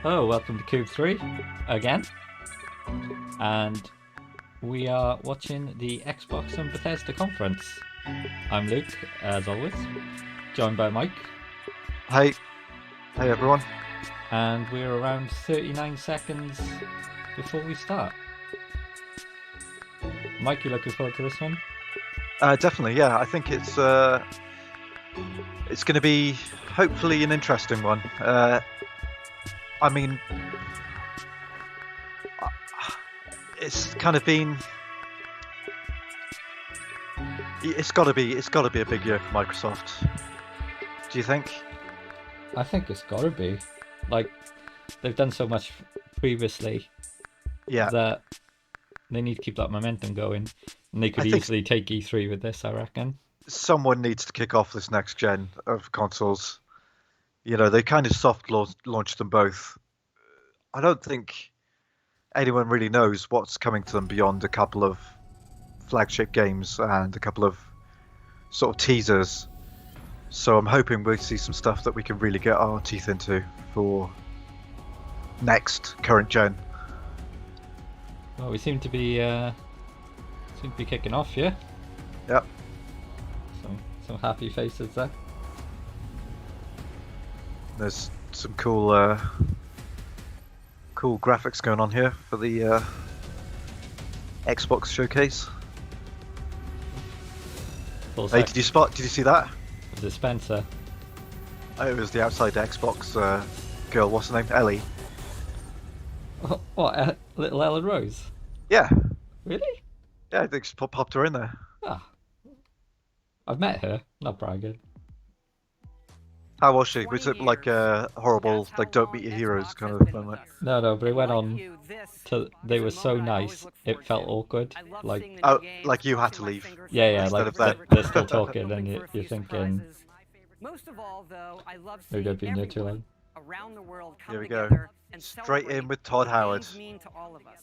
Hello, welcome to Cube 3 again. And we are watching the Xbox and Bethesda conference. I'm Luke, as always, joined by Mike. Hey everyone. And we're around 39 seconds before we start. Mike, you looking forward to this one? Definitely, yeah. I think it's going to be hopefully an interesting one. I mean, it's kind of been. It's got to be a big year for Microsoft. Do you think? I think it's gotta be. Like, they've done so much previously Yeah. that they need to keep that momentum going. And they could I think easily take E3 with this, I reckon. someone needs to kick off this next gen of consoles. You know, they kind of soft launched them both. I don't think anyone really knows what's coming to them beyond a couple of flagship games and a couple of sort of teasers. So I'm hoping we'll see some stuff that we can really get our teeth into for next current gen. Well, we seem to be kicking off, yeah. Yep. Some happy faces there. There's some cool graphics going on here for the Xbox showcase. Hey, did you see that? Was it Spencer? Oh, it was the outside Xbox girl. What's her name? Ellie. What? Little Ellen Rose? Yeah. Really? Yeah, I think she popped her in there. Ah, I've met her. Not bragging. How was she? Was it like a horrible, like don't meet your heroes kind of moment? No, but it went on to. They were so nice, it felt awkward. Like, oh, like you had to leave. Yeah, instead like of that. they're still talking, and you're thinking, Most of all, though, I love maybe seeing they've been here too long. around the world come Here we go. together and Straight in celebrate with Todd what Howard. games mean to all of us.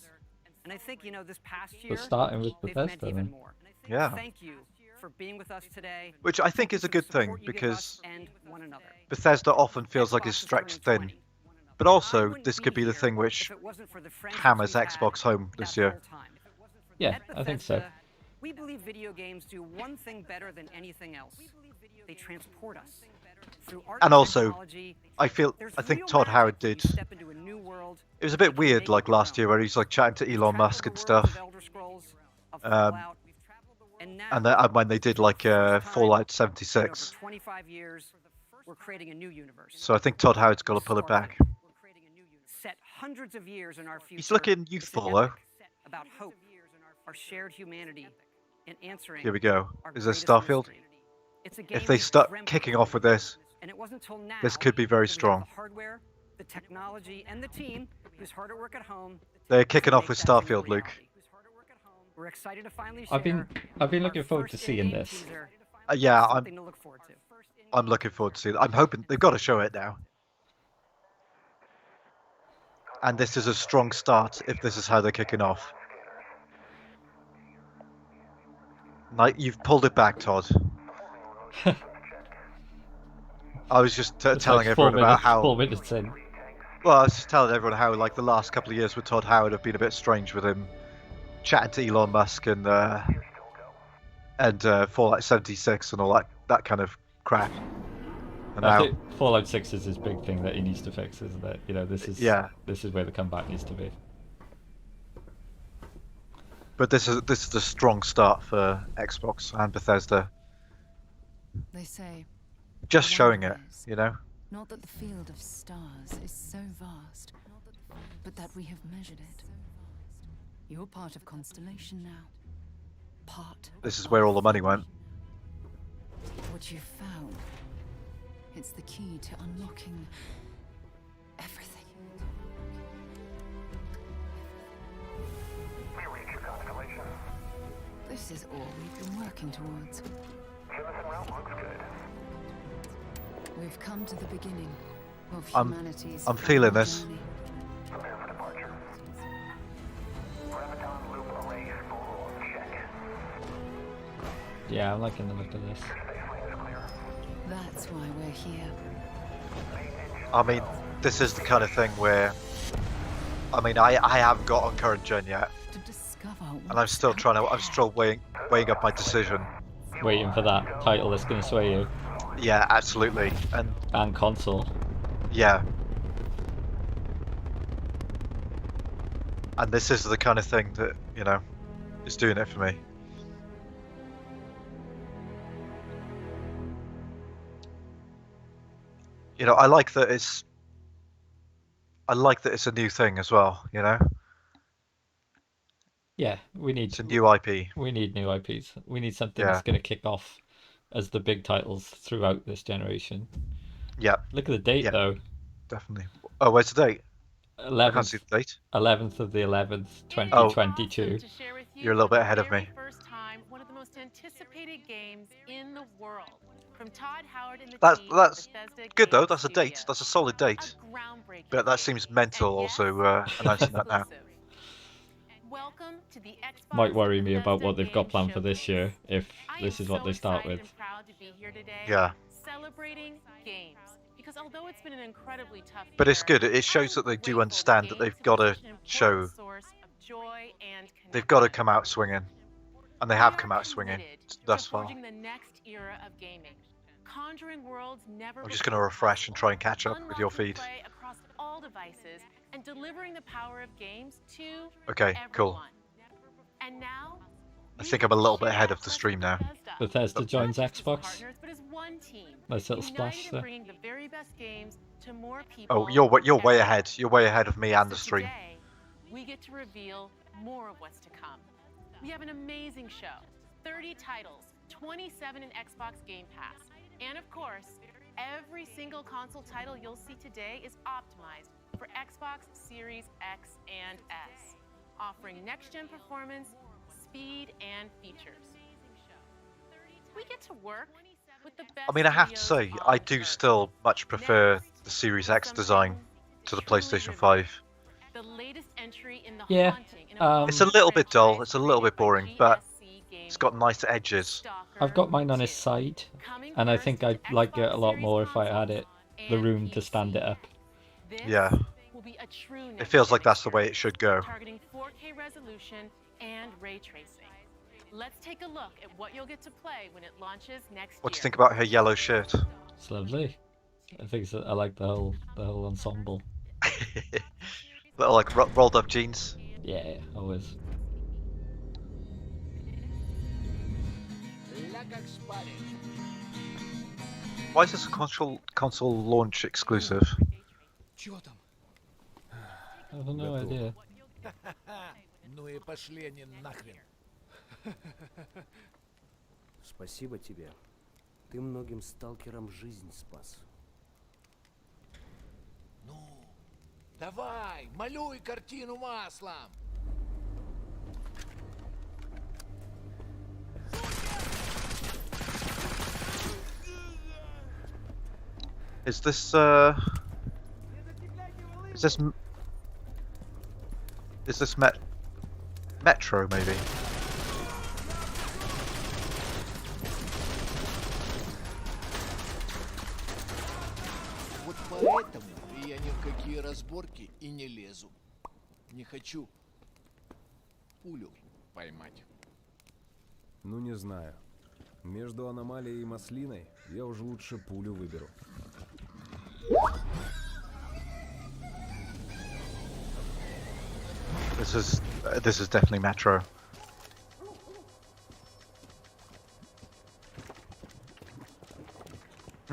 And I think, this past year, We're starting with they've meant Bethesda even then. more. Yeah. Thank you for being with us today. Which I think is a good thing Support you give us because and one another. Bethesda often feels like it's stretched thin. But also, this could be the thing which hammers Xbox home this year. Yeah, I think so. We believe video games do one thing better than anything else. They transport us. Through art And also, technology, I think Todd Howard did. step into a new world. It was a bit weird, like last year, where he's like chatting to Elon Musk and stuff. And then when they did like Fallout 76. 25 years, we're creating a new universe. So I think Todd Howard's got to pull it back. Set hundreds of years in our future. He's looking youthful though. About hope, our shared humanity, and answering. Here we go. our Is this greatest Starfield? mystery. It's a game If they we've start dreamt kicking of. off with this, And it wasn't until now this could be very that we have strong. the hardware, the technology, and the team who's hard at work at home. They're to kicking off make with that dream a Starfield, Luke. reality. We're excited to finally I've share been our looking forward to first seeing in-game this. teaser. Yeah, Something to look forward to. I'm looking forward to seeing it. I'm hoping they've got to show it now. And this is a strong start if this is how they're kicking off. Like, you've pulled it back, Todd. I was just telling Like everyone about how. 4 minutes in. Well, I was just telling everyone how like the last couple of years with Todd Howard have been a bit strange with him chatting to Elon Musk and Fallout 76 and all that kind of crap. And I now, think Fallout 6 is his big thing that he needs to fix, isn't it? This is where the comeback needs to be. but this is a strong start for Xbox and Bethesda. They say, Just one showing it, is you know. not that the field of stars is so vast, but that we have measured it. You're part of Constellation now. Part This is where all the money went. what you found. It's the key to unlocking everything. We reach your constellation. This is all we've been working towards. Everything well looks good. We've come to the beginning of I'm humanity's feeling final this. journey. Prepare for departure. Graviton loop array full check. Yeah, I'm liking the look of this. Spacelane is clear. That's why we're here. Main engine I mean, this is the kind of thing where, I mean, I haven't got on current gen yet, To discover and I'm still I'm still weighing up my decision. Waiting for that title that's going to sway you. Yeah, absolutely, And console. yeah. And this is the kind of thing that, you know, is doing it for me. You know, I like that it's a new thing as well, you know? Yeah, we need It's a new IP. we need new IPs. We need something Yeah. that's going to kick off as the big titles throughout this generation. Yeah, Look at the date Yeah. though. definitely. Oh, where's the date? I can't 11th see the date. 11th of the 11th, Oh. 2022. To share with you You're a little for bit the ahead of very me. First time, one of the most anticipated games in the world. From Todd Howard and the That's team at that's Bethesda good though. Game That's a date. Studios. That's a solid date. A groundbreaking But that game. seems mental And yes, also announcing that now. exclusive. Welcome to the Xbox Might and worry me about Bethesda what they've got Game planned for this Showcase. year if I this am is what so they start excited with. and proud to be here today, Yeah. celebrating games. Because although it's been an incredibly tough But it's year, good. It shows that they I'm do grateful understand that games they've have got been to such an important show, source of joy and they've got to connection. come out swinging, and they We have are come out swinging committed thus to far. forging the next era of gaming, conjuring worlds never I'm just going to before refresh and possible, try and catch up with your unlocking feed. play across all devices, and delivering the power of games to Okay, cool. everyone. And now, I we think get I'm a to little bit share ahead that of the blessing stream with now. Bethesda Not joins just as Xbox. partners, but as one team, Nice little united splash in there. bringing the very best games to more people. Oh, you're way everywhere. ahead. You're way ahead of me and the So stream. today, we get to reveal more of what's to come. We have an amazing show, 30 titles, 27 in Xbox Game Pass. And of course, every single console title you'll see today is optimized for Xbox Series X and S, offering next-gen performance, speed, and features. We get to work with the best I mean, I have to studios say, on I do Earth. still much prefer Next, the Series we have X design to the truly PlayStation riveting. 5. The latest entry in the Yeah, haunting and It's a little bit dull, franchise it's a little bit created by boring, but GSC it's got Games. nice edges. Stalker I've got mine on its 2, side, coming and I first think to I'd like it Xbox a lot Series more if I had consoles it, the and room to stand PC. it up. This Yeah. will be a true It feels like next-gen that's the way it experience, should go. targeting 4K resolution and ray tracing. Let's take a look at what you'll get to play when it launches next What do you year. think about her yellow shirt? It's lovely. I like the whole ensemble. Little like rolled up jeans. Yeah, always. Why is this a console launch exclusive? Чё там? I have no idea. Ну и пошли они нахрен. Спасибо тебе. Ты многим сталкерам жизнь спас. Ну, давай, малюй картину маслом. Is this is this Metro maybe? Вот поэтому я ни в какие разборки и не лезу. Не хочу пулю поймать. Ну не знаю. Между аномалией и маслиной я уже лучше пулю выберу. This is definitely Metro.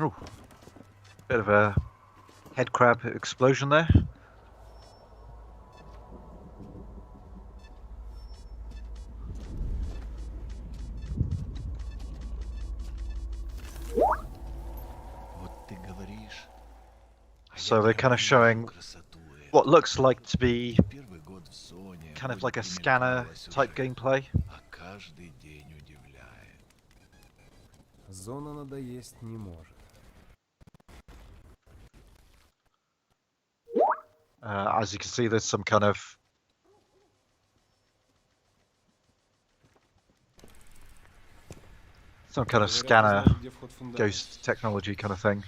Ooh, bit of a head crab explosion there. Вот ты говоришь. So they're kind of showing what looks like to be Первый год в зоне. kind of вроде like a примелькалось scanner type уже, gameplay. А каждый день удивляет. Зона надоесть не может. As you can see, there's some kind of Говорят, scanner знаешь, где вход в фундамент? ghost technology kind of thing.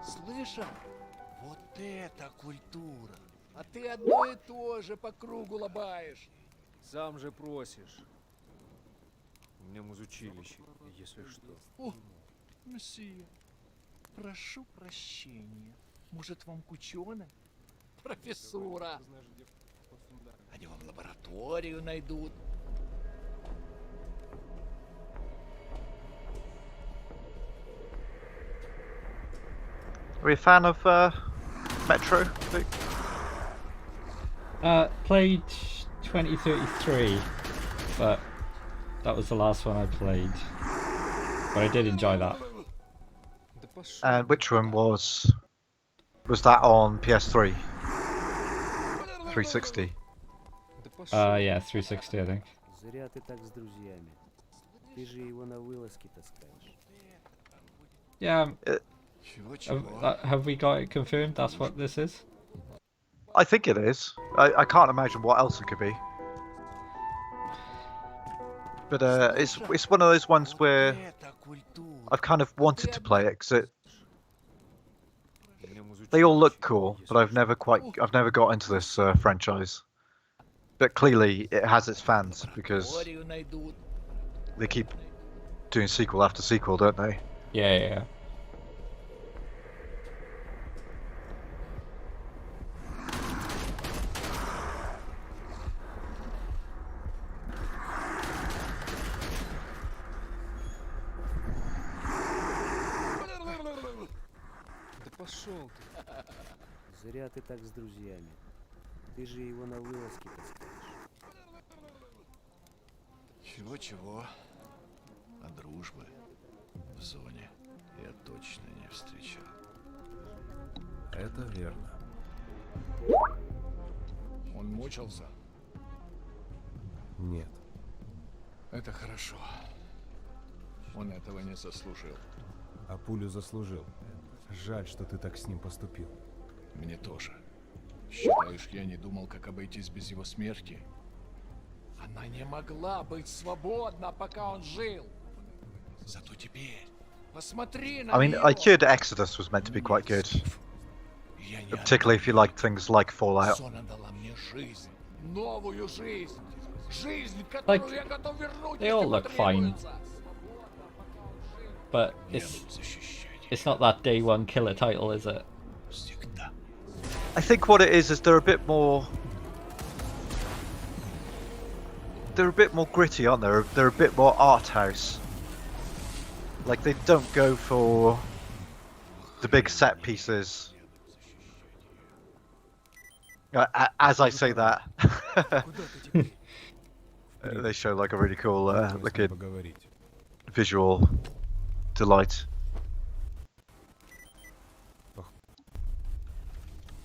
Слышал? Вот это культура. А ты одно и то же по кругу лобаешь. Сам же просишь. У меня музучилище, если что. О, месье, прошу прощения. Может, вам кучёнок? Профессура. Они вам лабораторию найдут. Are you a fan of Metro, Luke? Played 2033, but that was the last one I played. But I did enjoy that. Да пошел. And which one was that on PS3? 360. Да пошел. Yeah, 360, I think. Зря ты так с друзьями. Ты же его на вылазки таскаешь. Yeah, Чего-чего? have we got it confirmed? That's what this is? I think it is. I can't imagine what else it could be. But it's one of those ones where Это культура. I've kind of wanted to play it because У меня музучилище, they all look cool, если but I've что. never got into this franchise. But clearly it has its fans because Лабораторию найдут. they keep doing sequel after sequel, don't they? Yeah. Да пошел ты. Зря ты так с друзьями. Ты же его на вылазки таскаешь. Чего-чего? А дружбы в зоне я точно не встречал. Это верно. Он мучился? Нет. Это хорошо. Он этого не заслужил. А пулю заслужил. Жаль, что ты так с ним поступил. Мне тоже. Считаешь, я не думал, как обойтись без его смерти? Она не могла быть свободна, пока он жил. Зато теперь посмотри на I mean, неё. I heard Exodus was meant to be quite good, Я не particularly if you like things like Fallout. Зона дала мне жизнь, новую жизнь, жизнь, которую я готов вернуть, they all если look fine. потребуется. But Я it's буду защищать it's not that day one killer title, is it? всегда. I think what it is they're a bit more. They're a bit more gritty, aren't they? They're a bit more art house. Like they don't go for the big set pieces. As I say that, Куда ты теперь? they show like a really cool Хотел с ним looking поговорить. visual delight.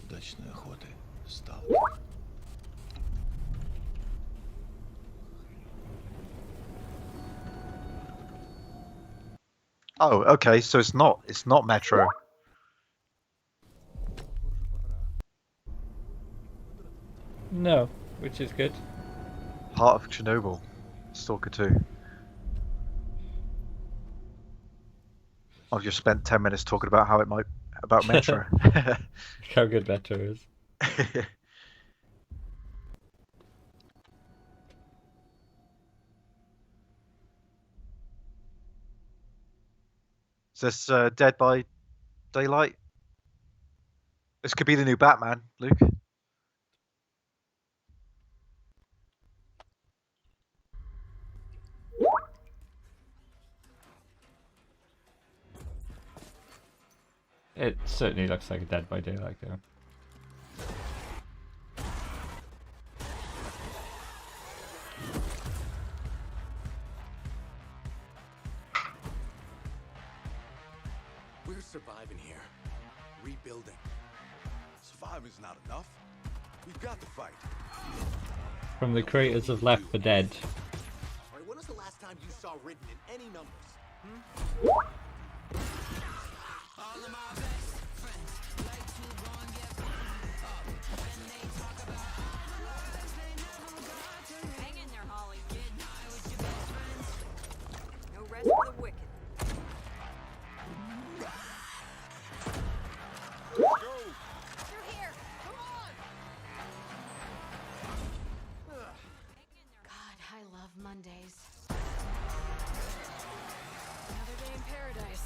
Удачной охоты, стал. Oh, okay. So it's not Metro. No, which is good. Heart of Chernobyl, Stalker 2. I've just spent 10 minutes talking about how it might about Metro. How good Metro is. Is this Dead by Daylight? This could be the new Batman, Luke. It certainly looks like a Dead by Daylight though. We're surviving here. Rebuilding. Surviving's not enough. We've got to fight. From the creators of Left 4 Dead. Alright, when was the last time you saw written in any numbers? Hang in there, Holly, kid. No rest for the wicked. Mondays. Another day in paradise.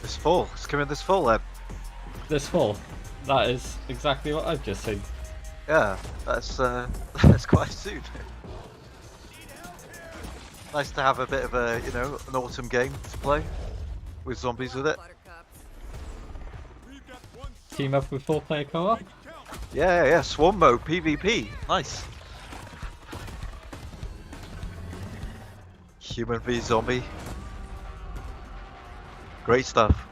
This fall. It's coming this fall then. This fall. That is exactly what I've just seen. Yeah, that's that's quite soon. Nice to have a bit of a, you know, an autumn game to play with zombies with it. Team up with 4-player co-op. Yeah, Swarm mode, PvP. Nice. Human v zombie. Great stuff.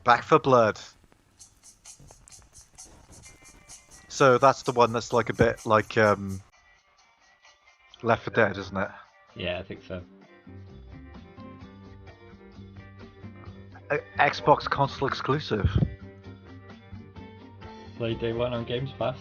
Back for Blood. So that's the one that's like a bit like Left 4 Dead, isn't it? Yeah, I think so. Xbox console exclusive. Play day one on Games Pass.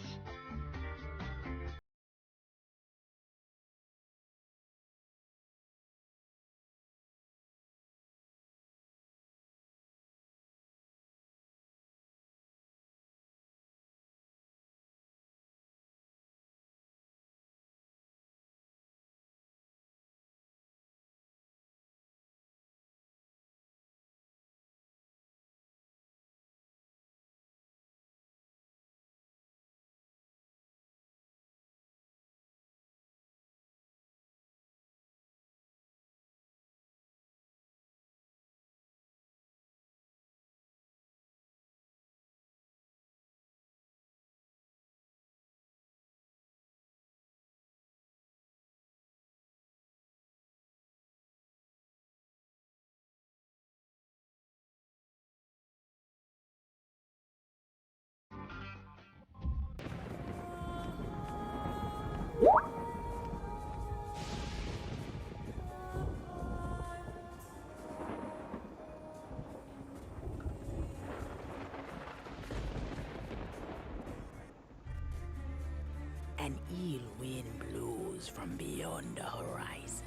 An ill wind blows from beyond the horizon.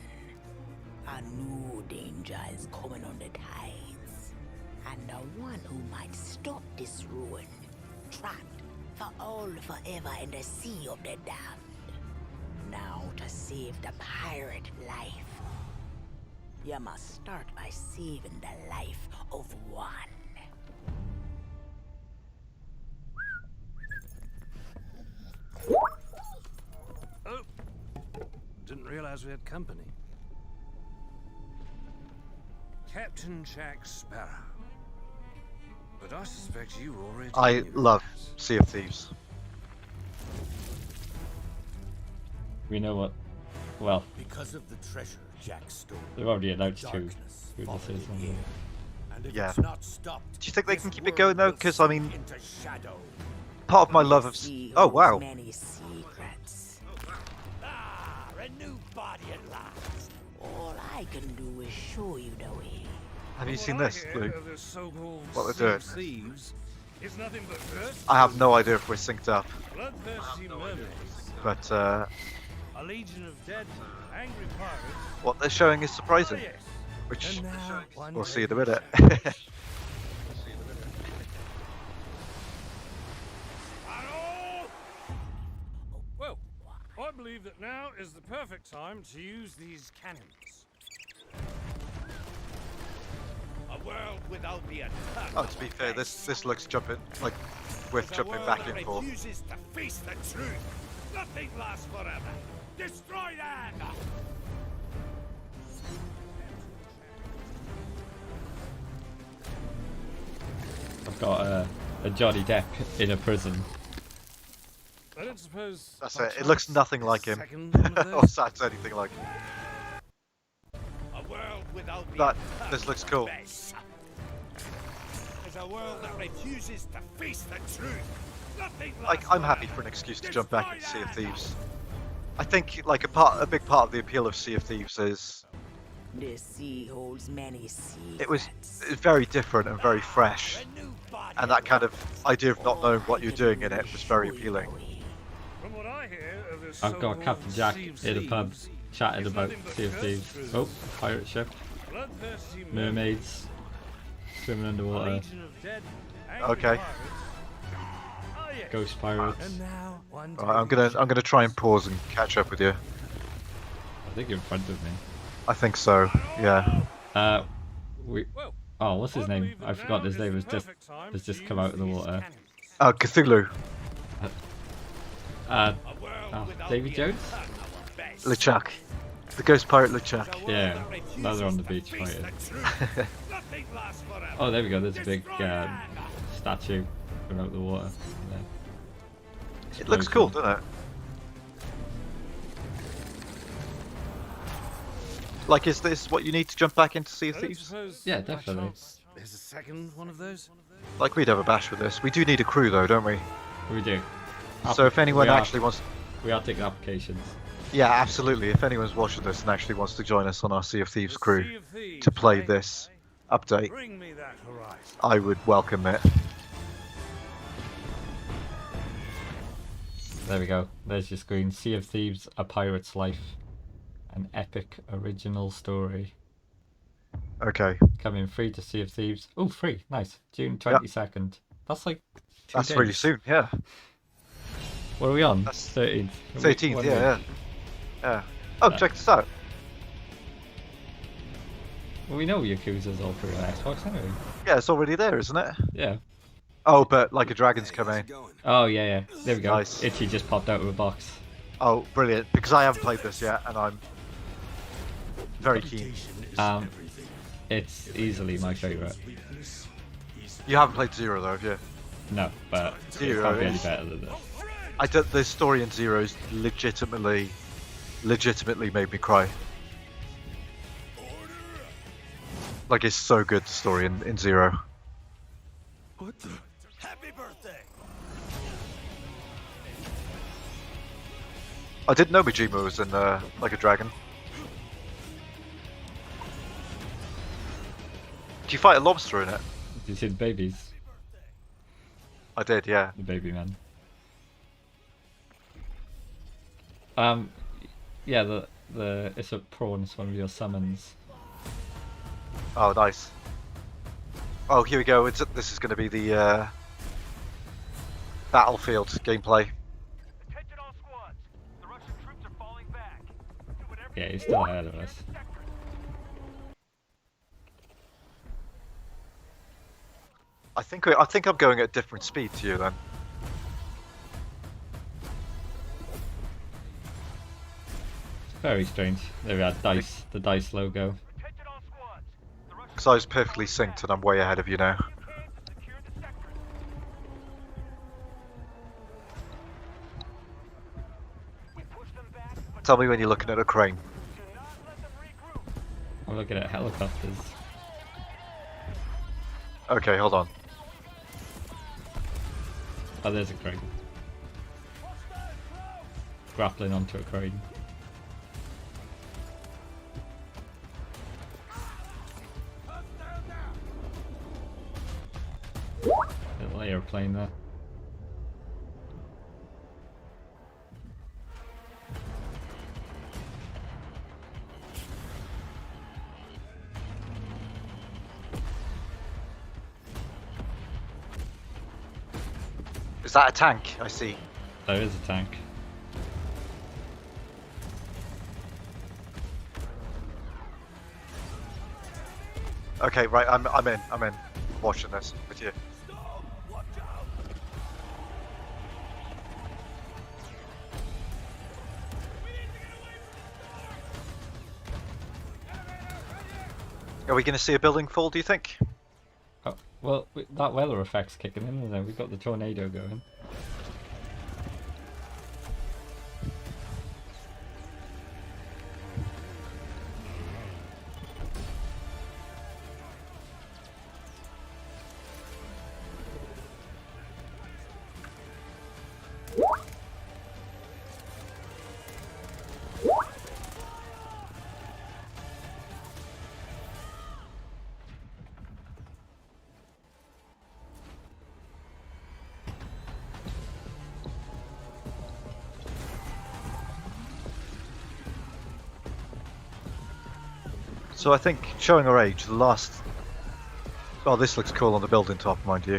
A new danger is coming on the tides. And the one who might stop this ruin, trapped for all forever in the sea of the damned. Now to save the pirate life, you must start by saving the life of one. Oh, didn't realize we had company. Captain Jack Sparrow. But I suspect you already I knew love that. Sea of Thieves. We know what. Well, Because of the treasure Jack stole. they've already announced who Darkness this followed is. him here. And if Yeah. it's not stopped, Do you think they this can keep it world going though? will Because I sink mean, into shadow. part of my love of. See Oh whose wow. many secrets. Ah, a new body at last. All I can do is show you the way. Have you What seen I this, hear Luke? of the so-called What they're Sea doing? of Thieves is nothing but thirst, I have no idea if we're synced up, bloodthirsty mermaids, but a legion of dead, angry pirates. what they're showing is Oh, surprising, yes. which And now one we'll see in a deadly minute. challenge. Hello? Well, I believe that now is the perfect time to use these cannons. A world without the attack. Oh, to be fair, this looks jumping like worth A jumping world back that in for. refuses to face the truth. Nothing lasts forever. Destroy that! I've got a Johnny Depp in a prison. I don't suppose. That's by it. It looks chance nothing a like him, second one of or those? sounds anything like him. A world without the But attack this looks of cool. base. There's a world that refuses to face the truth. Nothing Like, lasts I'm happy forever. for an excuse to jump back into Sea of Thieves. I think like a big part of the appeal of Sea of Thieves is The sea holds many secrets. it was very different and very fresh, and that kind of idea of not knowing what you're doing in it was very appealing. From what I hear of this I've got so-called Captain Jack Sea of in a pub Thieves, chatting it's about nothing but Sea of cursed Thieves. truth. Oh, pirate ship. Bloodthirsty Mermaids swimming underwater. Legion of dead, angry Okay. pirates. Oh, yes. Ghost pirates. And now, one Right, I'm gonna try and pause and catch up with you. I think you're in front of me. I think so. Yeah. We. Well, Oh, what's his I name? believe that I forgot now his is name. the Has just perfect time has to just come out of the use water. these Cthulhu. Davy Jones. LeChuck. The ghost pirate LeChuck. Yeah, now they're on the beach fighting. Nothing lasts forever. Oh, there we go. There's a big statue out the water. It looks cool, doesn't it? Like, is this what you need to jump back into Sea of I don't Thieves? suppose Yeah, by definitely. chance There's a second one of those. Like, we'd have a bash with this. We do need a crew, though, don't we? We do. So if anyone we are- actually wants... We are taking applications. Yeah, absolutely. If anyone's watching this and actually wants to join us on our Sea of Thieves The crew Sea of Thieves, to play eh? this update, Bring me that horizon. I would welcome it. There we go. There's your screen. Sea of Thieves: A Pirate's Life, an epic original story. Okay. Coming free to Sea of Thieves. Oh, free. Nice. June 22nd. That's like 2 That's really days. soon, yeah. What are we on? That's 13th. 13th, One yeah, week. yeah. Oh, check this out. Well, we know Yakuza's all through on Xbox anyway. Yeah, it's already there, isn't it? Yeah. Oh, but Like a Dragon's coming. Oh, yeah, yeah. There we go. Nice. Itchy just popped out of a box. Oh, brilliant. Because I haven't played this yet, and I'm very keen. It's easily my favourite. You haven't played Zero, though, have you? No, but Zero it can't be any is- better than this. The story in Zero's legitimately made me cry. Like, it's so good, the story in Zero. What the? Happy birthday! I didn't know Majima was in Like a Dragon. Do you fight a lobster in it? Did you see the babies? I did, yeah. The baby man. Yeah, it's a prawn. It's one of your summons. Oh, nice. Oh, here we go. This is going to be the Battlefield gameplay. Attention all squads. The Russian troops are falling back. Do whatever Yeah, you he's can still to ahead of take us. the sector. I think I'm going at a different speed to you then. Very strange. There we are. Dice. The dice logo. Attention all squads. The Russian Because I was perfectly synced and I'm way ahead of you now. you can to secure the sector. We push them back, but Tell me when you're looking at a crane. do not let them regroup. I'm looking at helicopters. Okay, hold on. Oh, there's a crane. Grappling onto a crane. Little airplane there. Is that a tank? I see. There is a tank. Okay, right. I'm in. Watching this with you. Are we going to see a building fall? Do you think? Oh, well, that weather effect's kicking in, isn't it? We've got the tornado going. So I think, showing our age, the last... Oh, this looks cool on the building top, mind you.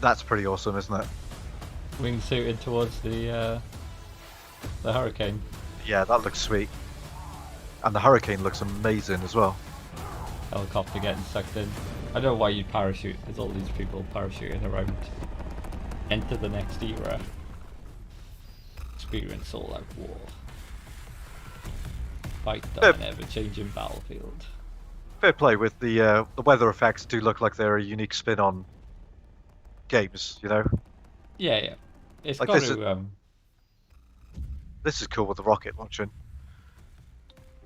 That's pretty awesome, isn't it? Wingsuiting towards the hurricane. Yeah, that looks sweet. And the hurricane looks amazing as well. Helicopter getting sucked in. I don't know why you'd parachute. There's all these people parachuting around. Enter the next era. Experience all out war. Fight on an ever-changing battlefield. Fair play with the weather effects do look like they're a unique spin on games, you know? Yeah, yeah. It's Like got this to This is cool with the rocket launching.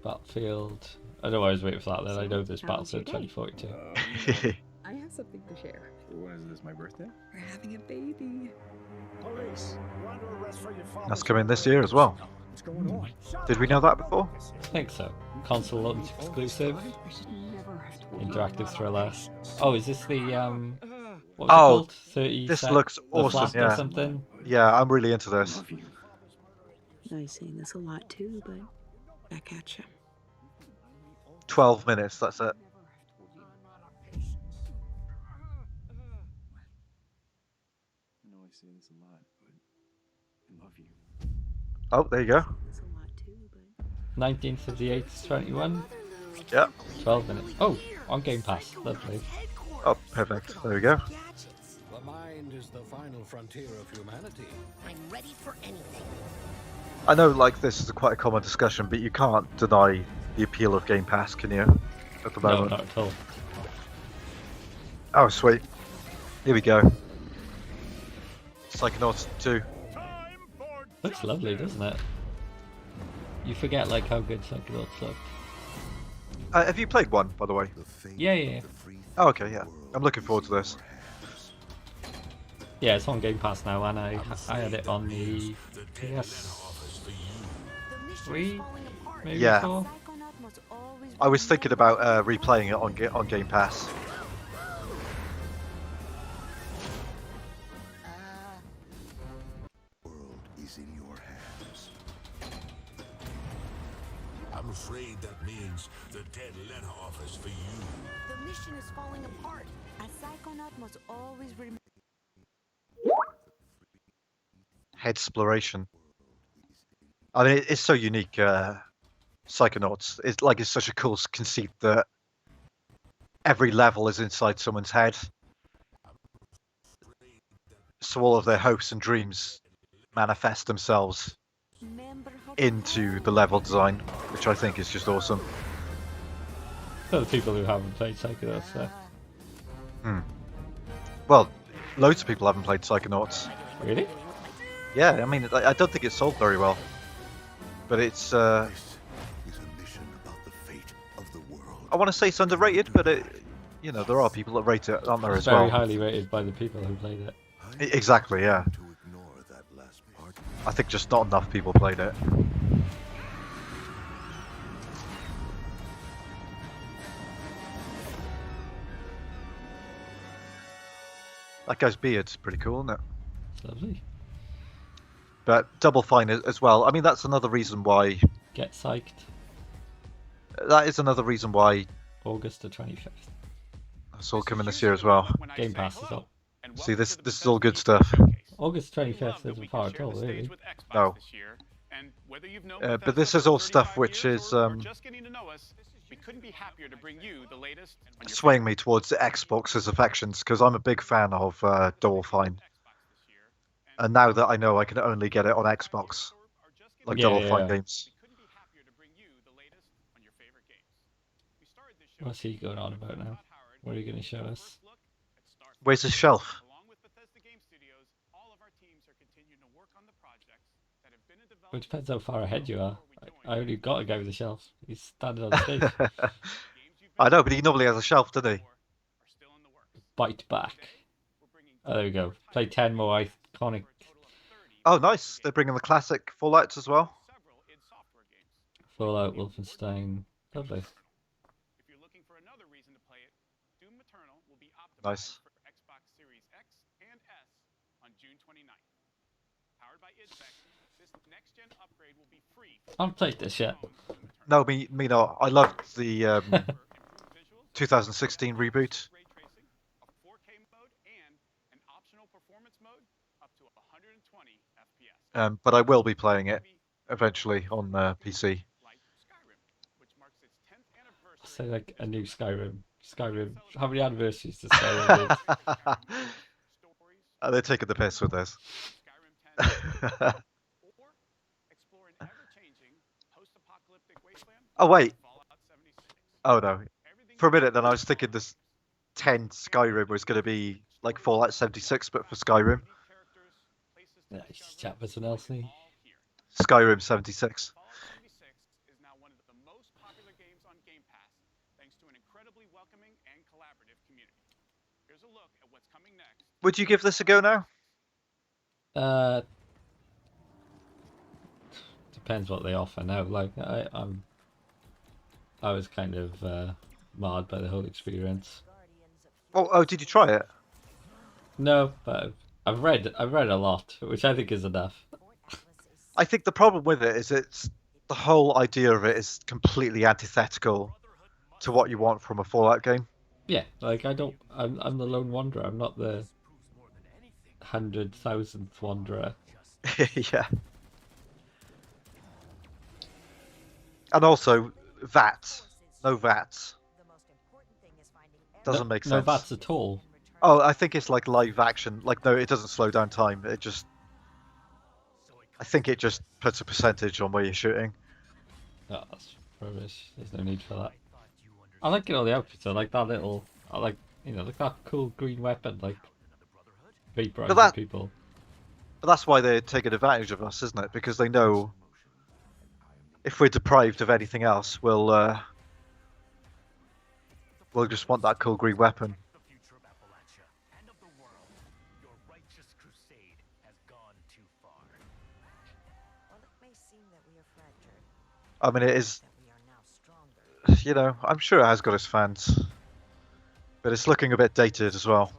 Battlefield. I don't know why I was waiting for that then. I know there's Battlefield 2042. I have something to share. What is this, my birthday? We're having a baby. Police, you're under arrest for your father's That's coming this year as well. What's going on? Did we know that before? I think so. Console launch exclusive. Interactive thriller. Oh, is this the what's it called? 30 this sec- looks the awesome, flat yeah. or something? Yeah, I'm really into this. I say this a lot too, but back at you. 12 minutes, that's it. I know I say this a lot, but I love you. Oh, there you go. 19th of the 8th, 21. Yeah. 12 minutes. Oh, on Game Pass. Lovely. Oh, perfect. There we go. The mind is the final frontier of humanity. I'm ready for anything. I know, like, this is quite a common discussion, but you can't deny the appeal of Game Pass, can you? At the No, moment. not at all. Oh, sweet. Here we go. Psychonauts 2. Looks lovely, doesn't it? You forget like how good Psychonauts look. Have you played one, by the way? Yeah, yeah, yeah. Oh, okay, yeah. I'm looking forward to this. Yeah, it's on Game Pass now, and I had it on the PS3, maybe Yeah. 4. I was thinking about replaying it on Game Pass. Is in your hands. I'm afraid that means the dead letter office for you. The mission is falling apart. A psychonaut must always remember. Exploration. I mean, it's so unique. Psychonauts. It's such a cool conceit that every level is inside someone's head. So all of their hopes and dreams manifest themselves into the level design, which I think is just awesome. For the people who haven't played Psychonauts, so. Well, loads of people haven't played Psychonauts. Really? Yeah, I mean, I don't think it's sold very well, but it's. I want to say it's underrated, but you know, there are people that rate it, aren't there, It's as well? very highly rated by the people who played it. Exactly, yeah. I think just not enough people played it. That guy's beard's pretty cool, isn't it? It's lovely. But Double Fine as well. I mean, that's another reason why. Get psyched. That is another reason why. August the 25th. That's all coming this year as well. Game Pass is up. See, this is all good stuff. August 25th isn't far at all, really. No. But this is all stuff which is swaying me towards the Xbox's affections, because I'm a big fan of Double Fine. And now that I know I can only get it on Xbox, like Double Fine games. What's he going on about now? What are you going to show us? Where's the shelf? Well, it depends how far ahead you are. I only got a guy with a shelf. He's standing on the stage. I know, but he normally has a shelf, doesn't he? Bite back. Oh, there we go. Play 10 more iconic. Oh, nice. They're bringing the classic Fallouts as well. Fallout, Wolfenstein. Lovely. Nice. I've played this yet. No, me not. I loved the 2016 reboot. But I will be playing it eventually on PC. So like a new Skyrim. Skyrim. How many anniversaries does Skyrim need? They're taking the piss with this. Oh wait. Oh no. For a minute, then I was thinking this 10 Skyrim was going to be like Fallout 76, but for Skyrim. Nice chat with someone else. Skyrim 76. Would you give this a go now? Depends what they offer now. Like I was kind of marred by the whole experience. Oh, did you try it? No, but I've read a lot, which I think is enough. I think the problem with it is it's the whole idea of it is completely antithetical to what you want from a Fallout game. Yeah, like I'm the lone wanderer. I'm not the 100,000th wanderer. Yeah. And also, VAT. No VAT. Doesn't make sense. No VATs at all. Oh, I think it's like live action. Like, no, it doesn't slow down time. I think it just puts a percentage on where you're shooting. Oh, that's rubbish. There's no need for that. I like all the outfits. I like that little. I like that cool green weapon, like vaporizing people. But that's why they're taking advantage of us, isn't it? Because they know if we're deprived of anything else, we'll just want that cool green weapon. I mean, it is. I'm sure it has got its fans, but it's looking a bit dated as well.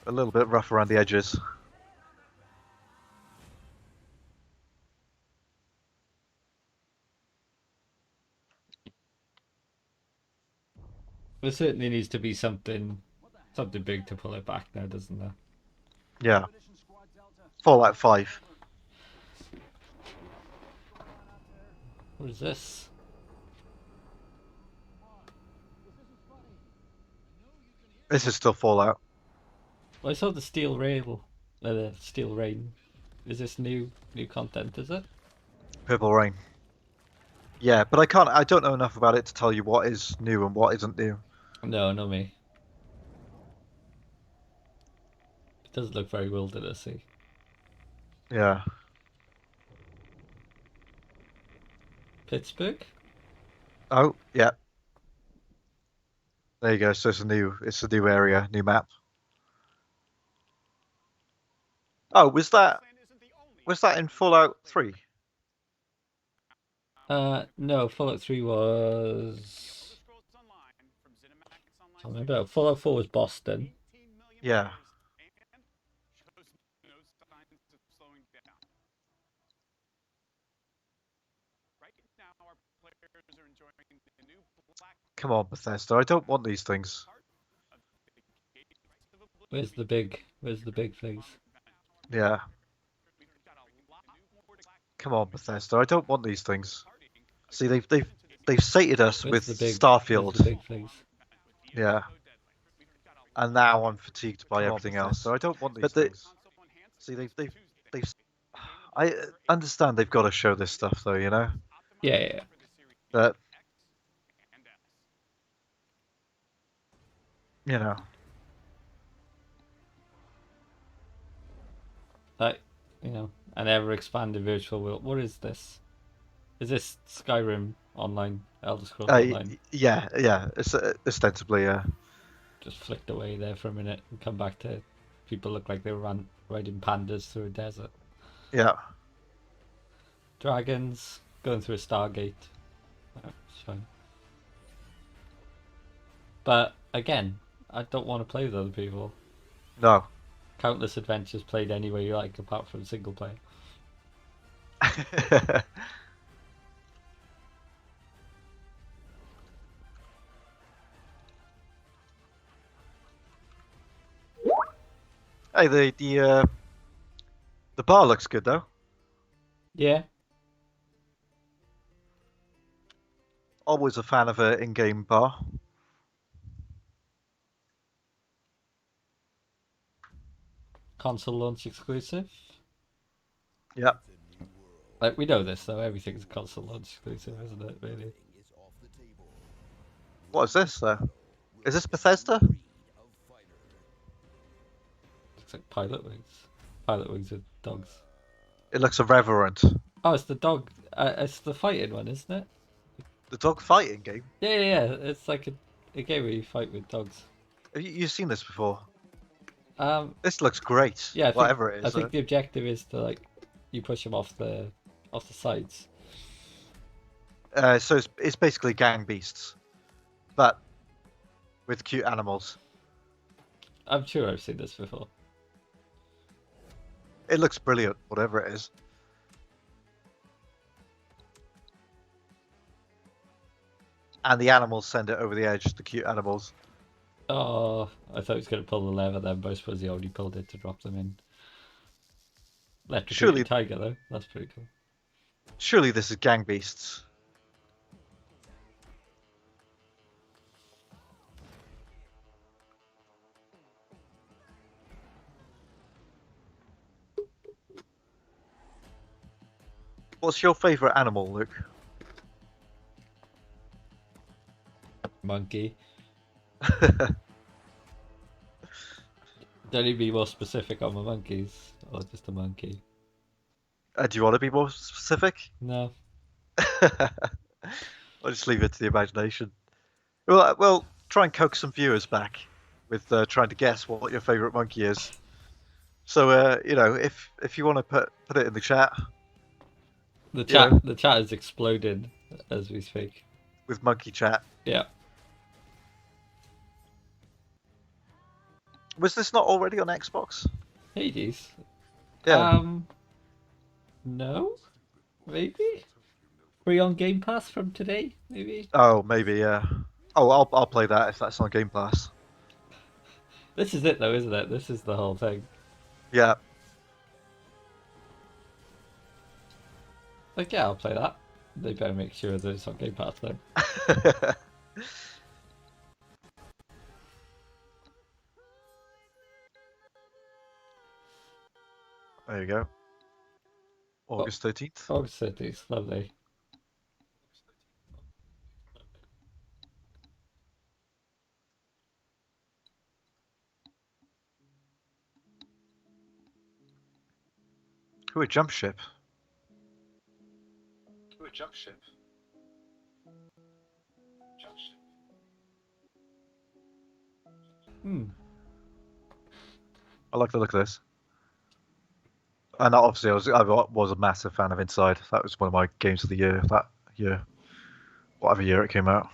A little bit rough around the edges. There certainly needs to be something big to pull it back now, doesn't there? Yeah. Fallout 5. What is this? This is still Fallout. Well, I saw the steel rail, the steel rain. Is this new content? Is it? Purple Rain. Yeah, but I don't know enough about it to tell you what is new and what isn't new. No, not me. It does look very wildernessy. Yeah. Pittsburgh? Oh, yeah. There you go. So it's a new area, new map. Oh, was that in Fallout 3? No, Fallout 3 was. I remember Fallout 4 was Boston. Yeah. Come on, Bethesda. I don't want these things. Where's the big things? Yeah. Come on, Bethesda. I don't want these things. See, they've sated us with Starfield. The big things? Yeah. And now I'm fatigued by everything else, so I don't want these things. See, they've. I understand they've got to show this stuff, though. Yeah. But. Like, an ever-expanding virtual world. What is this? Is this Skyrim Online, Elder Scrolls Online? Yeah. It's ostensibly, Just flicked away there for a minute and come back to people look like they were riding pandas through a desert. Yeah. Dragons going through a Stargate. It's fine. But again, I don't want to play with other people. No. Countless adventures played any way you like, apart from single player. Hey, the bar looks good though. Yeah. Always a fan of an in-game bar. Console launch exclusive. Yep. Like, we know this, though. Everything's console launch exclusive, isn't it, really? What is this, Is this Bethesda? Looks like Pilot Wings. Pilot Wings with dogs. It looks irreverent. Oh, it's the dog. It's the fighting one, isn't it? The dog fighting game? Yeah. It's like a game where you fight with dogs. Have you seen this before? This looks great. Yeah, Whatever it is. I think the objective is to, like, you push them off the sides. So it's basically gang beasts, but with cute animals. I'm sure I've seen this before. It looks brilliant, whatever it is. And the animals send it over the edge, the cute animals. Oh, I thought he was going to pull the lever then, but I suppose he already pulled it to drop them in. Electrocuted tiger, though. That's pretty cool. Surely this is gang beasts. What's your favourite animal, Luke? Monkey. Don't need to be more specific on my monkeys, or just a monkey. Do you want to be more specific? No. I'll just leave it to the imagination. Well, try and coax some viewers back with trying to guess what your favourite monkey is. So, if you want to put it in the chat. The chat is exploding as we speak. With monkey chat. Yeah. Was this not already on Xbox? Hades. Yeah. No. Maybe. Free on Game Pass from today. Maybe. Oh, maybe, yeah. Oh, I'll play that if that's on Game Pass. This is it, though, isn't it? This is the whole thing. Yeah. Like, yeah, I'll play that. They better make sure that it's on Game Pass, then. There you go. August 13th. August 13th, lovely. Who a jump ship? Jump ship. I like the look of this. And obviously, I was a massive fan of Inside. That was one of my games of the year that year, whatever year it came out.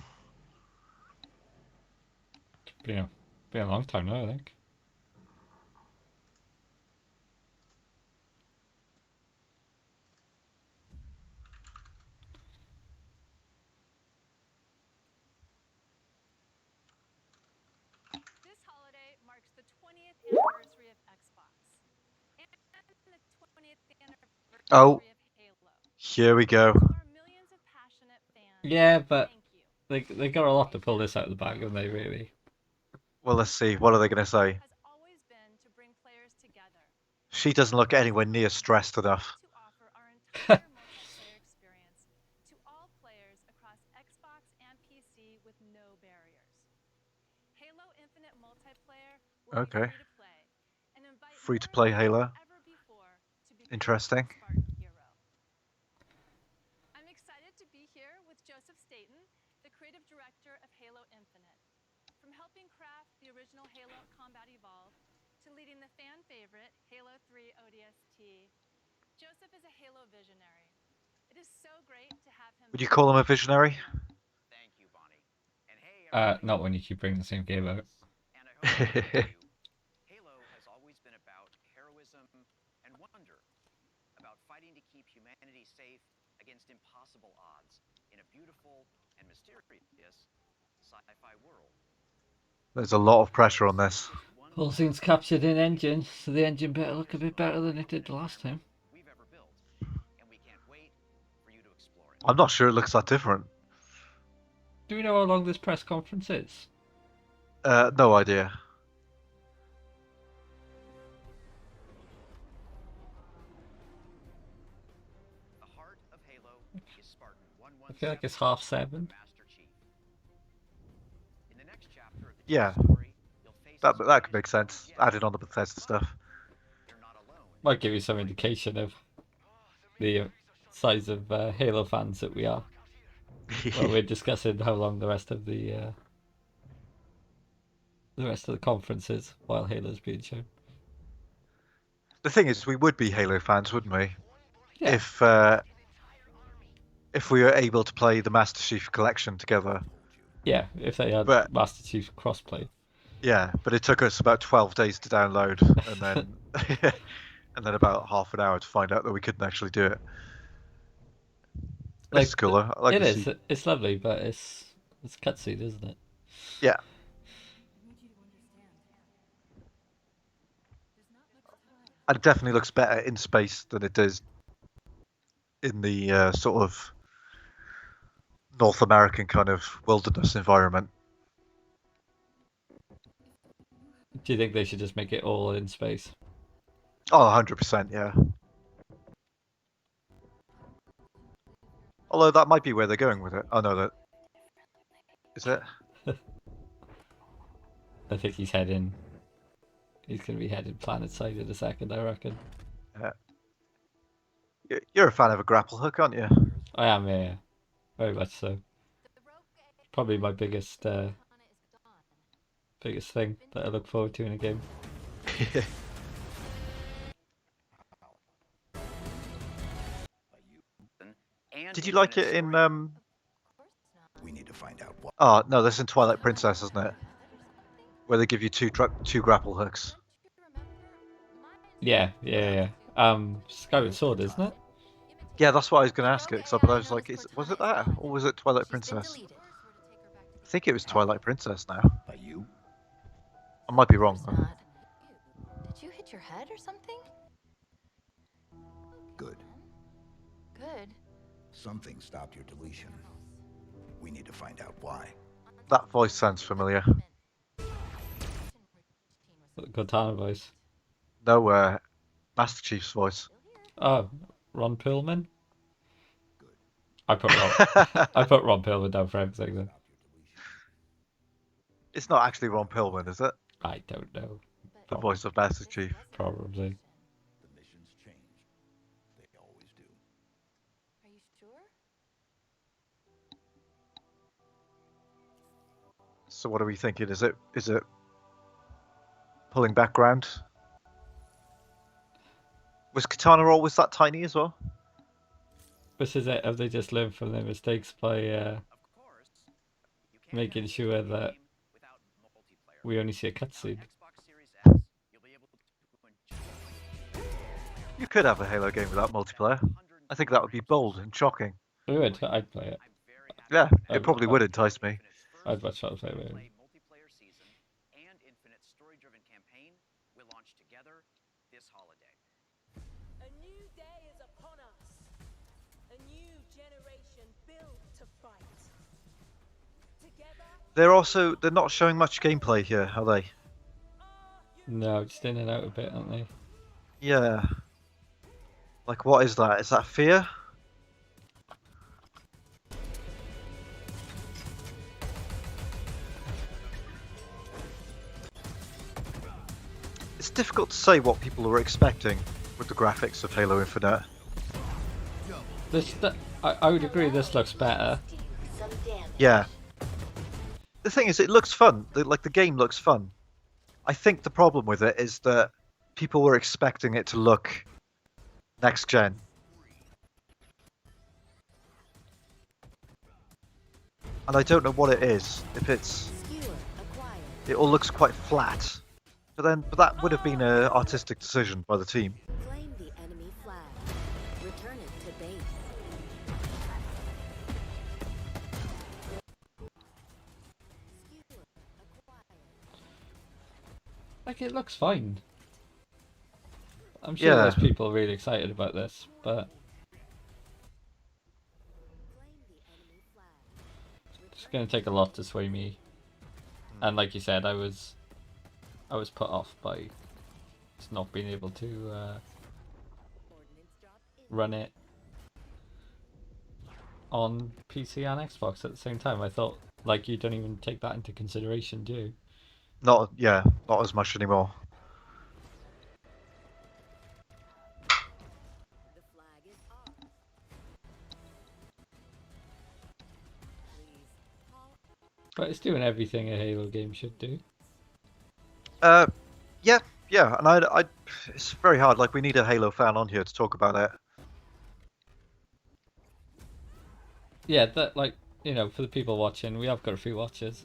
Been a long time now, I think. This holiday marks the 20th anniversary of Xbox and the 20th anniversary Oh, of Halo. here we go. Millions of passionate fans. Yeah, but they got a lot to pull this out of the bag, haven't they, really? Well, let's see. What are they going to say? Has always been to bring players together. She doesn't look anywhere near stressed enough. To offer our entire multiplayer experience to all players across Xbox and PC with no barriers. Halo Infinite multiplayer will Okay. be free to play and invite Free to play Halo. ever before to be Interesting. Spartan hero. I'm excited to be here with Joseph Staten, the creative director of Halo Infinite. From helping craft the original Halo Combat Evolved to leading the fan favorite Halo 3 ODST, Joseph is a Halo visionary. It is so great to have him. Would you call him a visionary? Thank you, Bonnie. And hey, Not when you keep bringing the same game out. and I hope Halo has always been about heroism and wonder, about fighting to keep humanity safe There's a lot of pressure on this. All scenes captured in engine, so the engine better look a bit better than it did the last time. I'm not sure it looks that different. Do we know how long this press conference is? No idea. I feel like it's 7:30. Yeah. That could make sense. Adding on the Bethesda stuff. Might give you some indication of the size of Halo fans that we are. Well, we're discussing how long the rest of the conference is while Halo's being shown. The thing is, we would be Halo fans, wouldn't we? Yeah. If we were able to play the Master Chief Collection together. Yeah, if they had Master Chief crossplay. Yeah, but it took us about 12 days to download, and then and then about half an hour to find out that we couldn't actually do it. Like, it's cooler. I like it to is. see. It's lovely, but it's cutscene, isn't it? Yeah. And it definitely looks better in space than it does in the sort of North American kind of wilderness environment. Do you think they should just make it all in space? Oh, 100%, yeah. Although that might be where they're going with it. Oh no, that is it. I think he's heading. He's going to be heading planet side in a second, I reckon. Yeah. You're a fan of a grapple hook, aren't you? I am, yeah. Very much so. Probably my biggest thing that I look forward to in a game. Did you like it in We need to find out what. Oh no, that's in Twilight Princess, isn't it? Where they give you two grapple hooks. Yeah. Skyward Sword, isn't it? Yeah, that's what I was going to ask it. But I was like, was it that, or was it Twilight Princess? I think it was Twilight Princess now. By you? I might be wrong. Though. Did you hit your head or something? Good. Good. Something stopped your deletion. We need to find out why. That voice sounds familiar. Cortana voice. No, Master Chief's voice. Oh, Ron Perlman. I put Ron Perlman down for everything then. It's not actually Ron Perlman, is it? I don't know. The voice of Master Chief. Probably. The missions changed. They always do. Are you sure? So what are we thinking? Is it pulling background? Was Katana always that tiny as well? This is it. Have they just learned from their mistakes by making sure that we only see a cutscene? You could have a Halo game without multiplayer. I think that would be bold and shocking. We would. I'd play it. Yeah, it probably would entice me. I'd much rather play it. And Infinite story-driven campaign will launch together this holiday. A new day is upon us. A new generation built to fight. Together. They're not showing much gameplay here, are they? No, just in and out a bit, aren't they? Yeah. Like, what is that? Is that fear? It's difficult to say what people were expecting with the graphics of Halo Infinite. I would agree this looks better. Yeah. The thing is, it looks fun. The game looks fun. I think the problem with it is that people were expecting it to look next gen. And I don't know what it is. If it all looks quite flat. But that would have been an artistic decision by the team. Claim the enemy flag. Return it to base. Like, it looks fine. I'm sure there's people really excited about this, but it's going to take a lot to sway me. And like you said, I was put off by just not being able to run it on PC and Xbox at the same time. I thought, like, you don't even take that into consideration, do you? Not as much anymore. But it's doing everything a Halo game should do. Yeah, and it's very hard. Like, we need a Halo fan on here to talk about it. Yeah, that, like, you know, for the people watching, we have got a few watchers.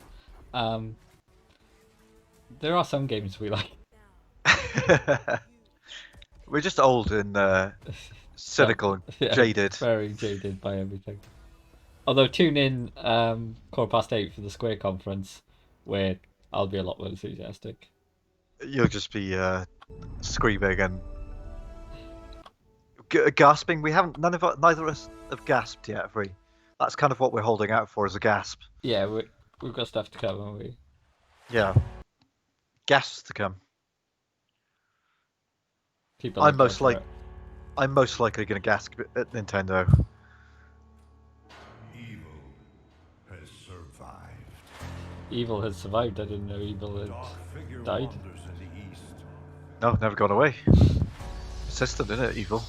There are some games we like. We're just old and cynical and jaded. Very jaded by everything. Although tune in 8:15 for the Square conference, where I'll be a lot more enthusiastic. You'll just be screaming and gasping. Neither of us have gasped yet, have we? That's kind of what we're holding out for, is a gasp. Yeah, we've got stuff to come, haven't we? Yeah. Gasps to come. People I'm most likely going to gasp at Nintendo. Evil has survived. I didn't know Evil had died. No, never gone away. Persistent, isn't it, Evil?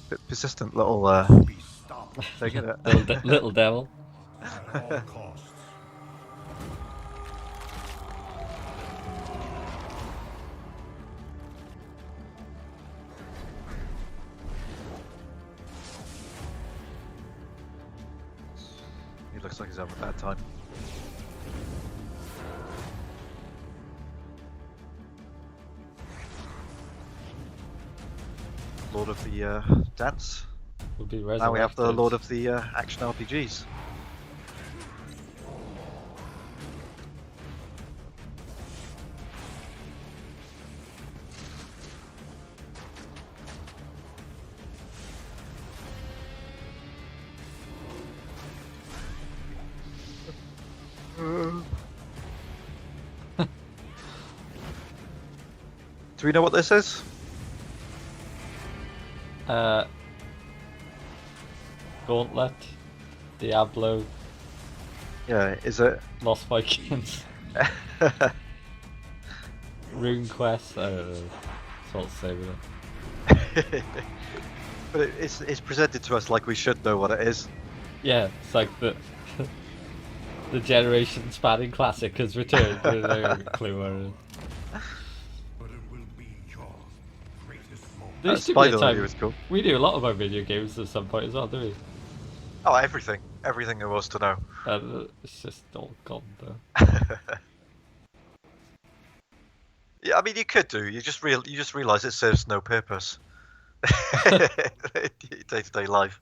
Bit persistent little thing, isn't it? little devil. He looks like he's having a bad time. Lord of the dance. Will be now we have the Lord of the action RPGs. Do we know what this is? Gauntlet, Diablo. Yeah, is it? Lost Vikings. Rune Quest. I don't know. That's what to say with it. But it's presented to us like we should know what it is. Yeah, it's like the generation spanning classic has returned. I don't have a clue where it is. There used to be a time, was cool. We do a lot about video games at some point as well, do we? Oh, everything there was to know. It's just all gone though. Yeah, I mean, you could do. You just realise it serves no purpose. Day-to-day life,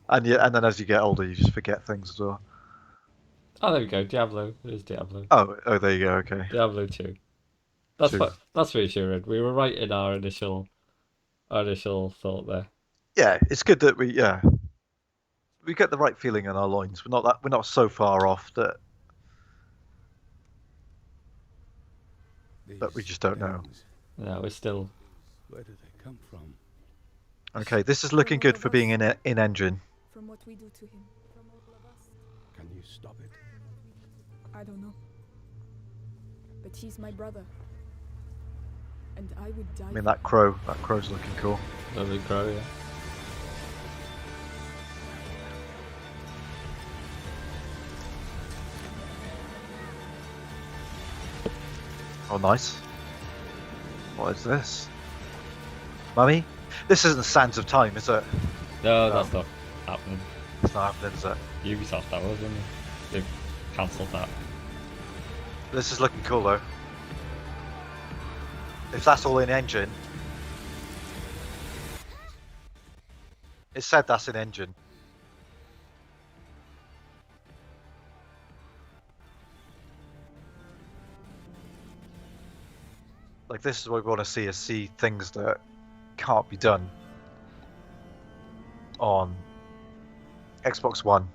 and then as you get older, you just forget things as well. Oh, there we go. Diablo. There's Diablo. Oh, there you go. Okay. Diablo 2. That's reassuring. We were right in our initial thought there. Yeah, it's good that we get the right feeling in our loins. We're not so far off that we just don't know. No, we're still. Where do they come from? Okay, this is looking good for being in engine. From what we do to him, from all of us. Can you stop it? I don't know. But he's my brother. And I would die. I mean, that crow's looking cool. Lovely crow, yeah. Oh, nice. What is this? Mummy? This isn't Sands of Time, is it? No, that's not happening. It's not happening, is it? Ubisoft, that was, isn't it? They've cancelled that. This is looking cool, though. If that's all in engine. It said that's in engine. Like this is what we want to see things that can't be done on Xbox One.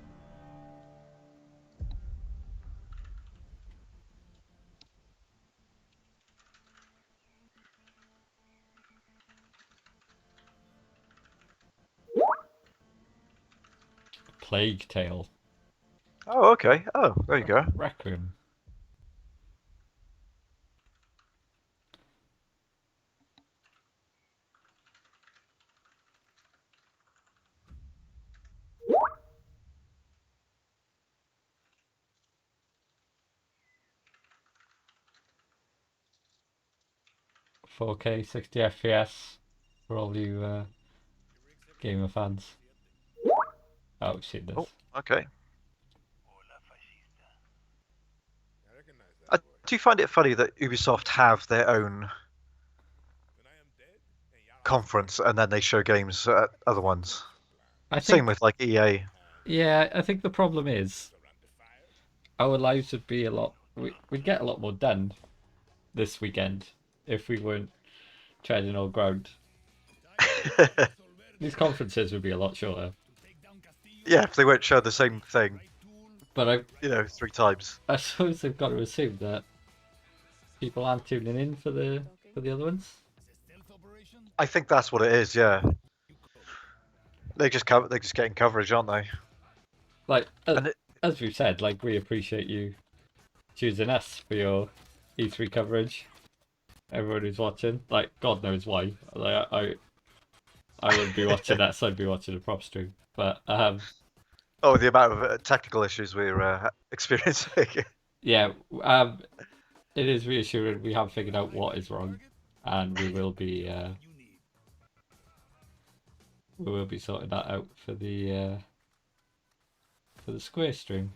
Plague Tale. Oh, okay. Oh, there you go. Requiem. "4K 60 FPS" for all you gamer fans. Oh, we've seen this. Oh, okay. I do find it funny that Ubisoft have their own conference and then they show games at other ones. Same with like EA. Yeah, I think the problem is our lives would be we'd get a lot more done this weekend if we weren't treading all ground. These conferences would be a lot shorter. Yeah, if they won't show the same thing. But 3 times. I suppose they've got to assume that people aren't tuning in for the other ones. I think that's what it is. Yeah, they're just getting coverage, aren't they? Like as we've said, like we appreciate you choosing us for your E3 coverage. Everyone who's watching, like God knows why. Like I wouldn't be watching that, so I'd be watching a prop stream. But oh, the amount of technical issues we're experiencing. Yeah, it is reassuring we have figured out what is wrong, and we will be sorting that out for the Square stream.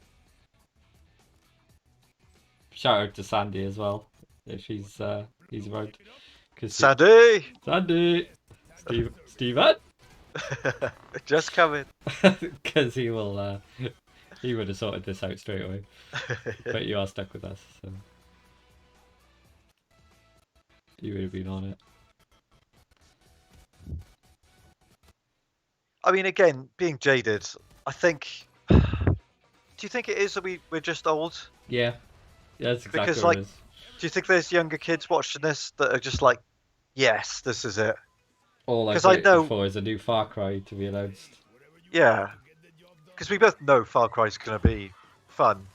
Shout out to Sandy as well if he's around. Sandy, Steven, just coming. Because he will he would have sorted this out straight away. But you are stuck with us, so you would have been on it. I mean, again, being jaded, I think. Do you think it is that we're just old? Yeah, that's exactly because what it is. Do you think there's younger kids watching this that are just like, yes, this is it? All I'm waiting for is a new Far Cry to be announced. Yeah, because we both know Far Cry's going to be fun.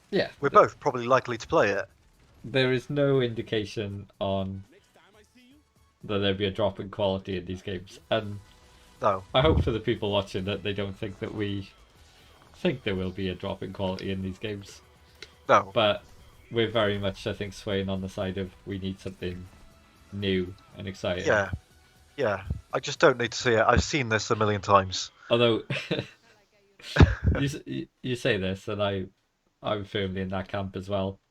Yeah, we're both probably likely to play it. There is no indication on that there'd be a drop in quality in these games, and no. I hope for the people watching that they don't think that we think there will be a drop in quality in these games. No. But we're very much, I think, swaying on the side of we need something new and exciting. Yeah. Yeah. I just don't need to see it. I've seen this a million times. Although, you say this, and I'm firmly in that camp as well.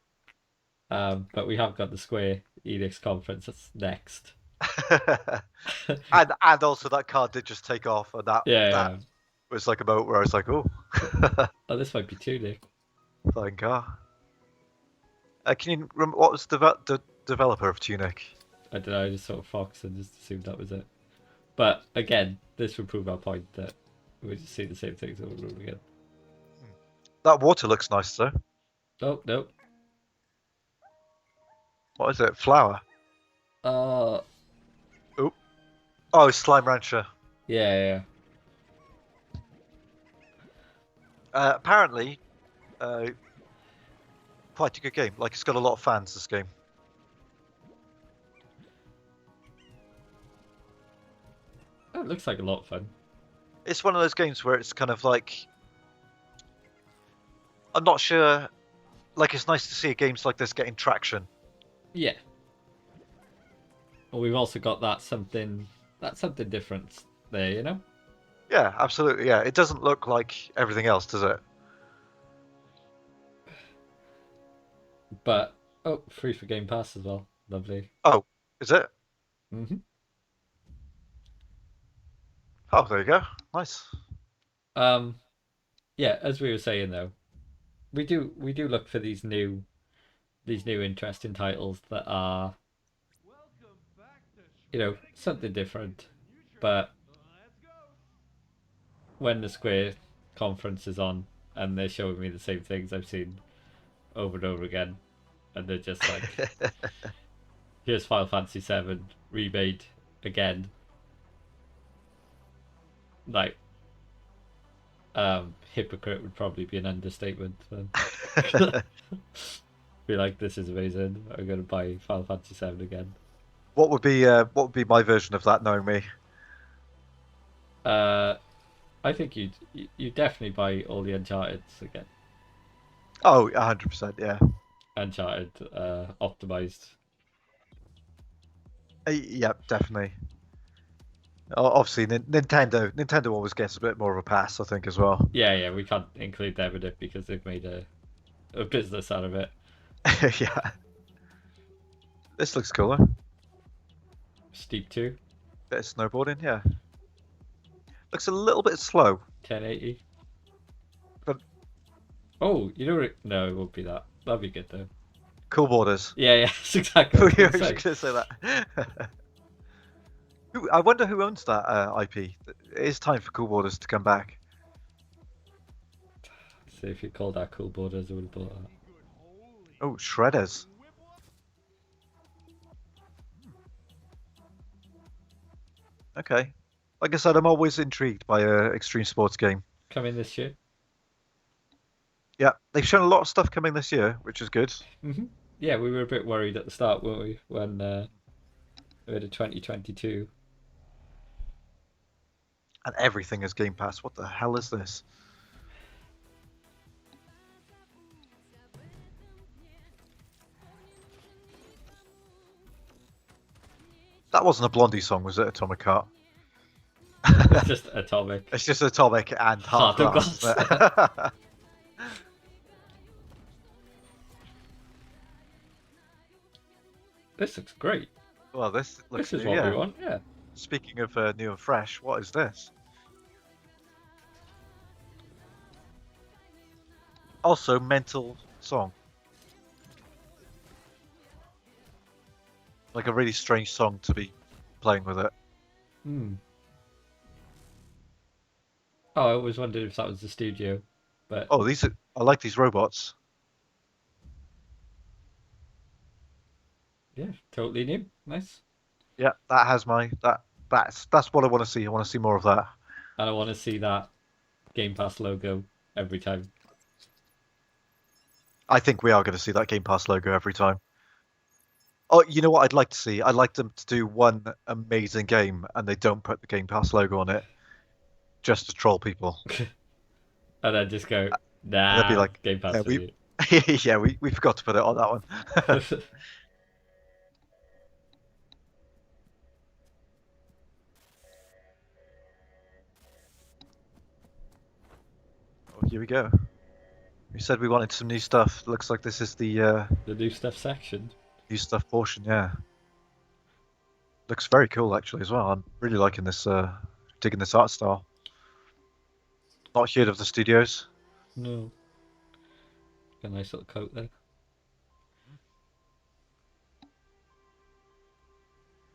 But we have got the Square Enix conference that's next. and also that card did just take off, and that was like a moment where I was like, oh. Oh, this might be Tunic. Flying car. Can you remember what was the developer of Tunic? I don't know, I just saw Fox and just assumed that was it. But again, this would prove our point that we just see the same things over and over again. That water looks nice though. Oh, no. What is it? Flower? Oh, Slime Rancher. Yeah. Apparently, quite a good game. Like, it's got a lot of fans, this game. It looks like a lot of fun. It's one of those games where it's kind of like... I'm not sure... Like, it's nice to see games like this getting traction. Yeah. Well, we've also got that something different there, you know? Yeah, absolutely, yeah. It doesn't look like everything else, does it? But, free for Game Pass as well. Lovely. Oh, is it? Mm-hmm. Oh, there you go. Nice. Yeah, as we were saying though, we do look for these new interesting titles that are something different. But when the Square conference is on and they're showing me the same things I've seen over and over again, and they're just like, here's Final Fantasy VII remade again. Like, hypocrite would probably be an understatement. Be like, this is amazing. I'm gonna buy Final Fantasy VII again. What would be my version of that, knowing me? I think you'd definitely buy all the Uncharted's again. Oh, 100%, yeah. Uncharted, optimized. Yeah, definitely. Obviously, Nintendo always gets a bit more of a pass, I think, as well. Yeah, we can't include them in it because they've made a business out of it. Yeah. This looks cooler. Steep 2. Bit of snowboarding, yeah. Looks a little bit slow. 1080. But oh, no, it won't be that. That'd be good though. Cool Borders. Yeah, that's exactly what I I was was going to say that. I wonder who owns that IP. It is time for Cool Borders to come back. See, if you called that Cool Borders, I would have bought that. Oh, Shredders. Okay. Like I said, I'm always intrigued by a extreme sports game. Coming this year. Yeah, they've shown a lot of stuff coming this year, which is good. Yeah, we were a bit worried at the start, weren't we, when we had a 2022. And everything is Game Pass. What the hell is this? That wasn't a Blondie song, was it? Atomic Heart. It's just Atomic. It's just Atomic and Heart of Glass. This looks great. Well, this looks This is new, what yeah. we want, yeah. Speaking of new and fresh, what is this? Also, mental song. Like a really strange song to be playing with it. Oh, I always wondered if that was the studio, but oh, I like these robots. Yeah, totally new. Nice. Yeah, that has that's what I want to see. I want to see more of that. And I want to see that Game Pass logo every time. I think we are going to see that Game Pass logo every time. Oh, you know what I'd like to see? I'd like them to do one amazing game and they don't put the Game Pass logo on it, just to troll people. And then just go, nah, they'd be like, Game Pass. Yeah, we forgot to put it on that one. Oh, here we go. We said we wanted some new stuff. Looks like this is the new stuff section. New stuff portion, yeah. Looks very cool actually as well. I'm really liking this, digging this art style. Not heard of the studios. No. Got a nice little coat there.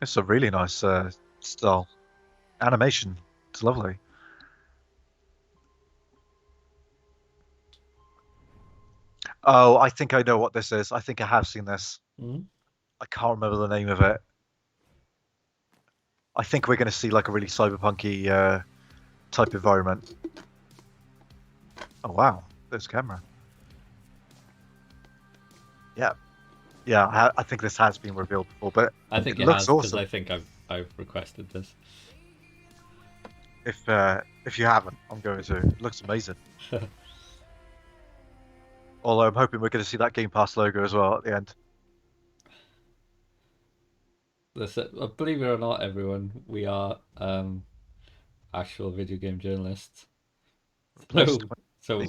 It's a really nice style. Animation. It's lovely. Oh, I think I know what this is. I think I have seen this. I can't remember the name of it. I think we're going to see like a really cyberpunky type environment. Oh wow, there's camera. Yeah, I think this has been revealed before, but I think it looks has because awesome. I think I've requested this. If you haven't, I'm going to. It looks amazing. Although I'm hoping we're going to see that Game Pass logo as well at the end. Listen, believe it or not, everyone, we are actual video game journalists. So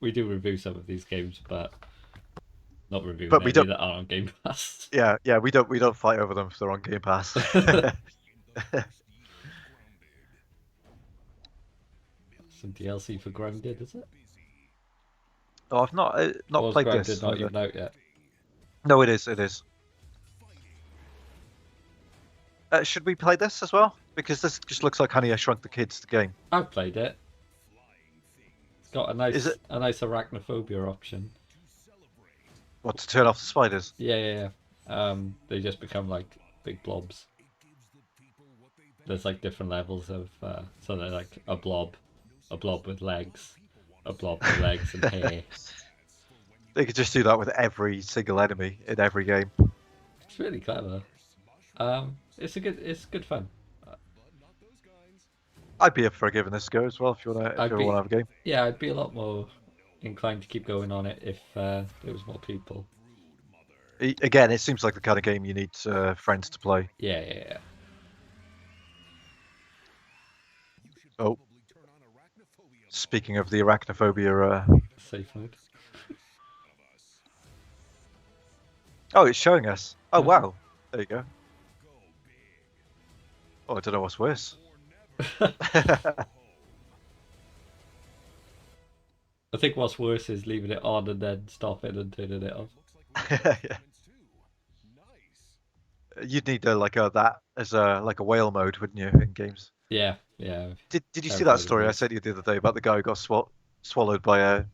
we do review some of these games, but not review any that are on Game Pass. Yeah, we don't fight over them if they're on Game Pass. Some DLC for Grounded, is it? Oh, I've not played Grounded this. not even out yet? No, it is. It is. Should we play this as well? Because this just looks like Honey, I Shrunk the Kids, the game. I've played it. It's got a nice, Is it- a nice arachnophobia option. What, to turn off the spiders? Yeah. They just become like big blobs. There's like different levels of, so they're like a blob with legs, a blob with legs and hair. They could just do that with every single enemy in every game. It's really clever. It's good fun. I'd be up for giving this a go as well if you want to have a game. Yeah, I'd be a lot more inclined to keep going on it if there was more people. Again, it seems like the kind of game you need friends to play. Yeah. Oh. Speaking of the arachnophobia... Safe mode. Oh, it's showing us. Oh, wow. There you go. Oh, I don't know what's worse. I think what's worse is leaving it on and then stopping and turning it off. Yeah. You'd need that as a whale mode, wouldn't you, in games? Yeah. Did you see that story I sent you the other day about the guy who got swallowed by a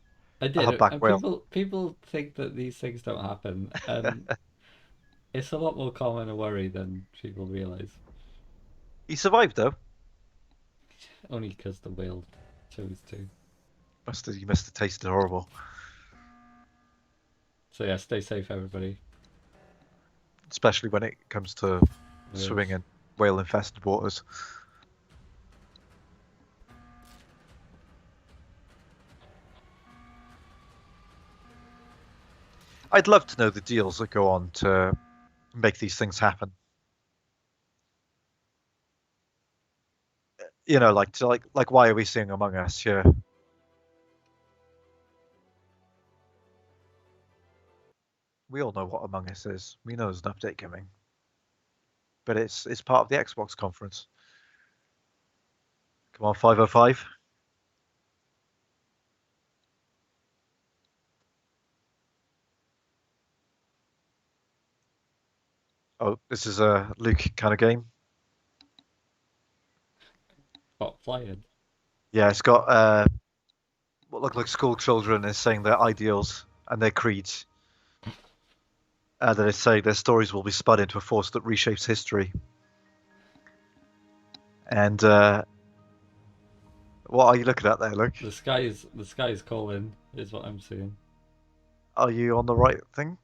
humpback whale? People think that these things don't happen, and it's a lot more common a worry than people realise. He survived though. Only because the whale chose to. You must have tasted horrible. So yeah, stay safe, everybody. Especially when it comes to swimming in whale-infested waters. I'd love to know the deals that go on to make these things happen. You know, like why are we seeing Among Us here? We all know what Among Us is. We know there's an update coming. But it's part of the Xbox conference. Come on, 505. Oh, this is a Luke kind of game. What, flying? Yeah, it's got what look like school children is saying their ideals and their creeds. And then it's saying their stories will be spun into a force that reshapes history. And what are you looking at there, Luke? The sky is calling, is what I'm seeing. Are you on the right thing?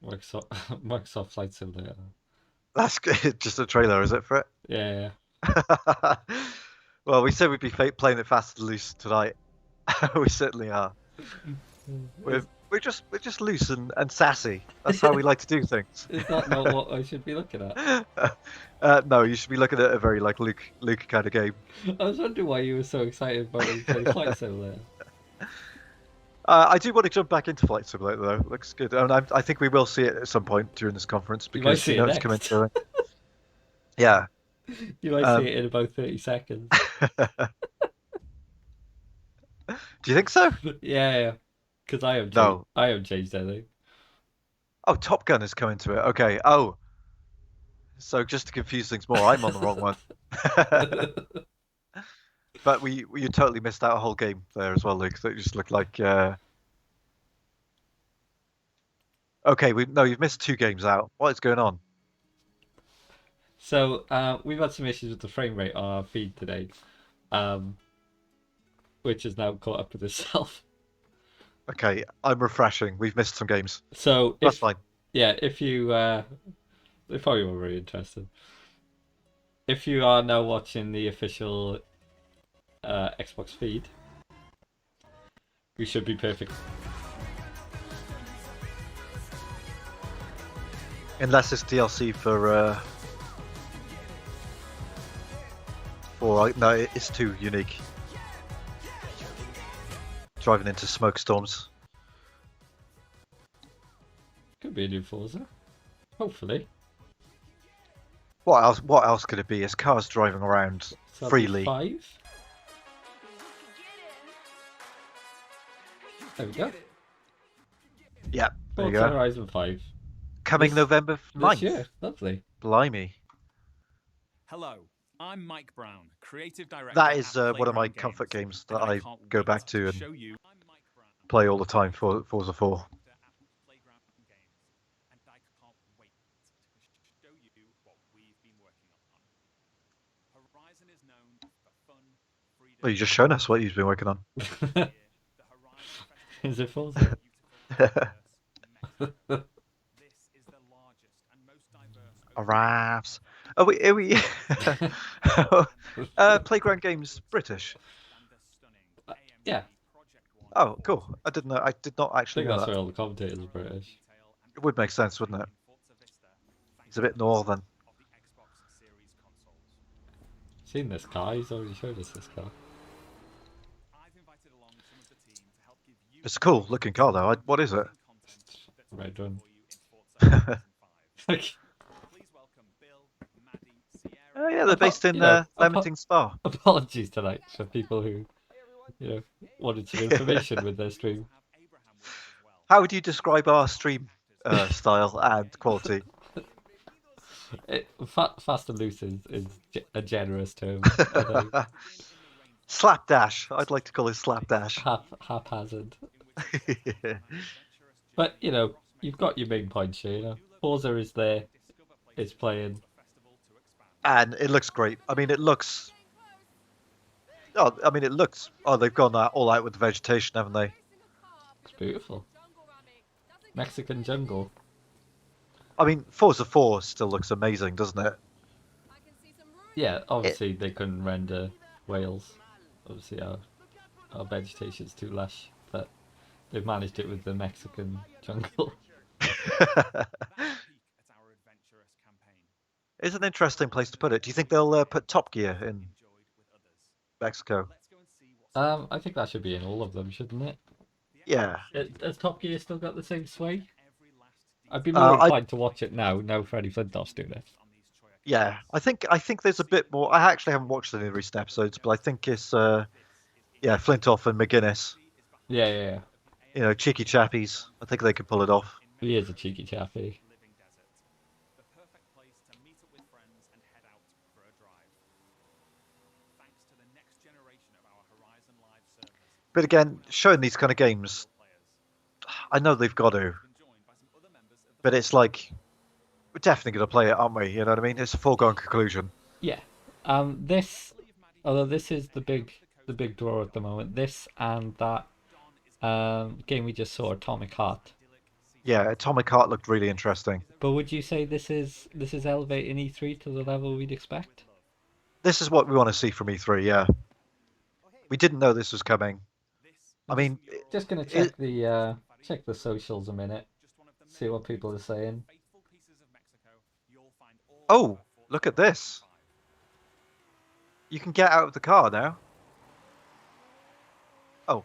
Microsoft Flight Simulator. That's good. Just a trailer, is it, for it? Yeah. Well, we said we'd be playing it fast and loose tonight. We certainly are. We're just loose and sassy. That's how we like to do things. Is that not what I should be looking at? No, you should be looking at a very Luke kind of game. I was wondering why you were so excited about playing Flight Simulator. I do want to jump back into Flight Simulator though. It looks good, and I think we will see it at some point during this conference because you might see it's coming through. Yeah. You might see it in about 30 seconds. Do you think so? Yeah. Because I haven't changed anything. Oh, Top Gun is coming to it. Okay. Oh. So just to confuse things more, I'm on the wrong one. But you totally missed out a whole game there as well, Luke. That just looked like. Okay, you've missed 2 games out. What is going on? So we've had some issues with the frame rate on our feed today, which has now caught up with itself. Okay, I'm refreshing. We've missed some games. So that's fine. Yeah, if you, they probably were very interested. If you are now watching the official Xbox feed, we should be perfect. Unless it's DLC for no, it's too unique. Driving into smoke storms. Could be a new Forza. Hopefully. What else could it be? It's cars driving around freely. 5? There we go. Yeah, there you Forza go. Horizon 5. Coming November 9th. This year. Lovely. Blimey. Hello, I'm Mike Brown, creative director That is at one of my Playground comfort games that and I I can't go wait back to to and show you. play all the time for Forza 4. Horizon is known for fun, freedom. Well, you just shown us what you've been working on. Is it Forza? Arrives. Are we Playground Games British? Yeah. Oh, cool. I didn't know. I did not I actually think know that's that. why all the commentators are British. It would make sense, wouldn't it? It's a bit northern. Seen this car? He's already showed us this car. It's a cool looking car, though. What is it? Red one. Oh yeah, they're based in Leamington Spa. Apologies tonight for people who, wanted some information with their stream. How would you describe our stream style and quality? Fast and loose is a generous term, I think. Slapdash. I'd like to call it slapdash. Haphazard. But, you've got your main points here, Forza is there. It's playing. And it looks great. I mean, it looks... Oh, they've gone all out with the vegetation, haven't they? It's beautiful. Mexican jungle. I mean, Forza 4 still looks amazing, doesn't it? Yeah, obviously they couldn't render Wales. Obviously our vegetation's too lush, but they've managed it with the Mexican jungle. It's an interesting place to put it. Do you think they'll put Top Gear in Mexico? I think that should be in all of them, shouldn't it? Yeah. Has Top Gear still got the same sway? I'd be more inclined to watch it now Freddie Flintoff's doing it. Yeah, I think there's a bit more. I actually haven't watched any recent episodes, but I think it's Flintoff and McGuinness. Yeah. Cheeky chappies. I think they could pull it off. He is a cheeky chappy. But again, showing these kind of games, I know they've got to, but it's like we're definitely going to play it, aren't we? You know what I mean? It's a foregone conclusion. Yeah. Although this is the big draw at the moment. This and that game we just saw, Atomic Heart. Yeah, Atomic Heart looked really interesting. But would you say this is elevating E3 to the level we'd expect? This is what we want to see from E3. Yeah. We didn't know this was coming. I mean, just gonna check the socials a minute, see what people are saying. Oh, look at this! You can get out of the car now. Oh,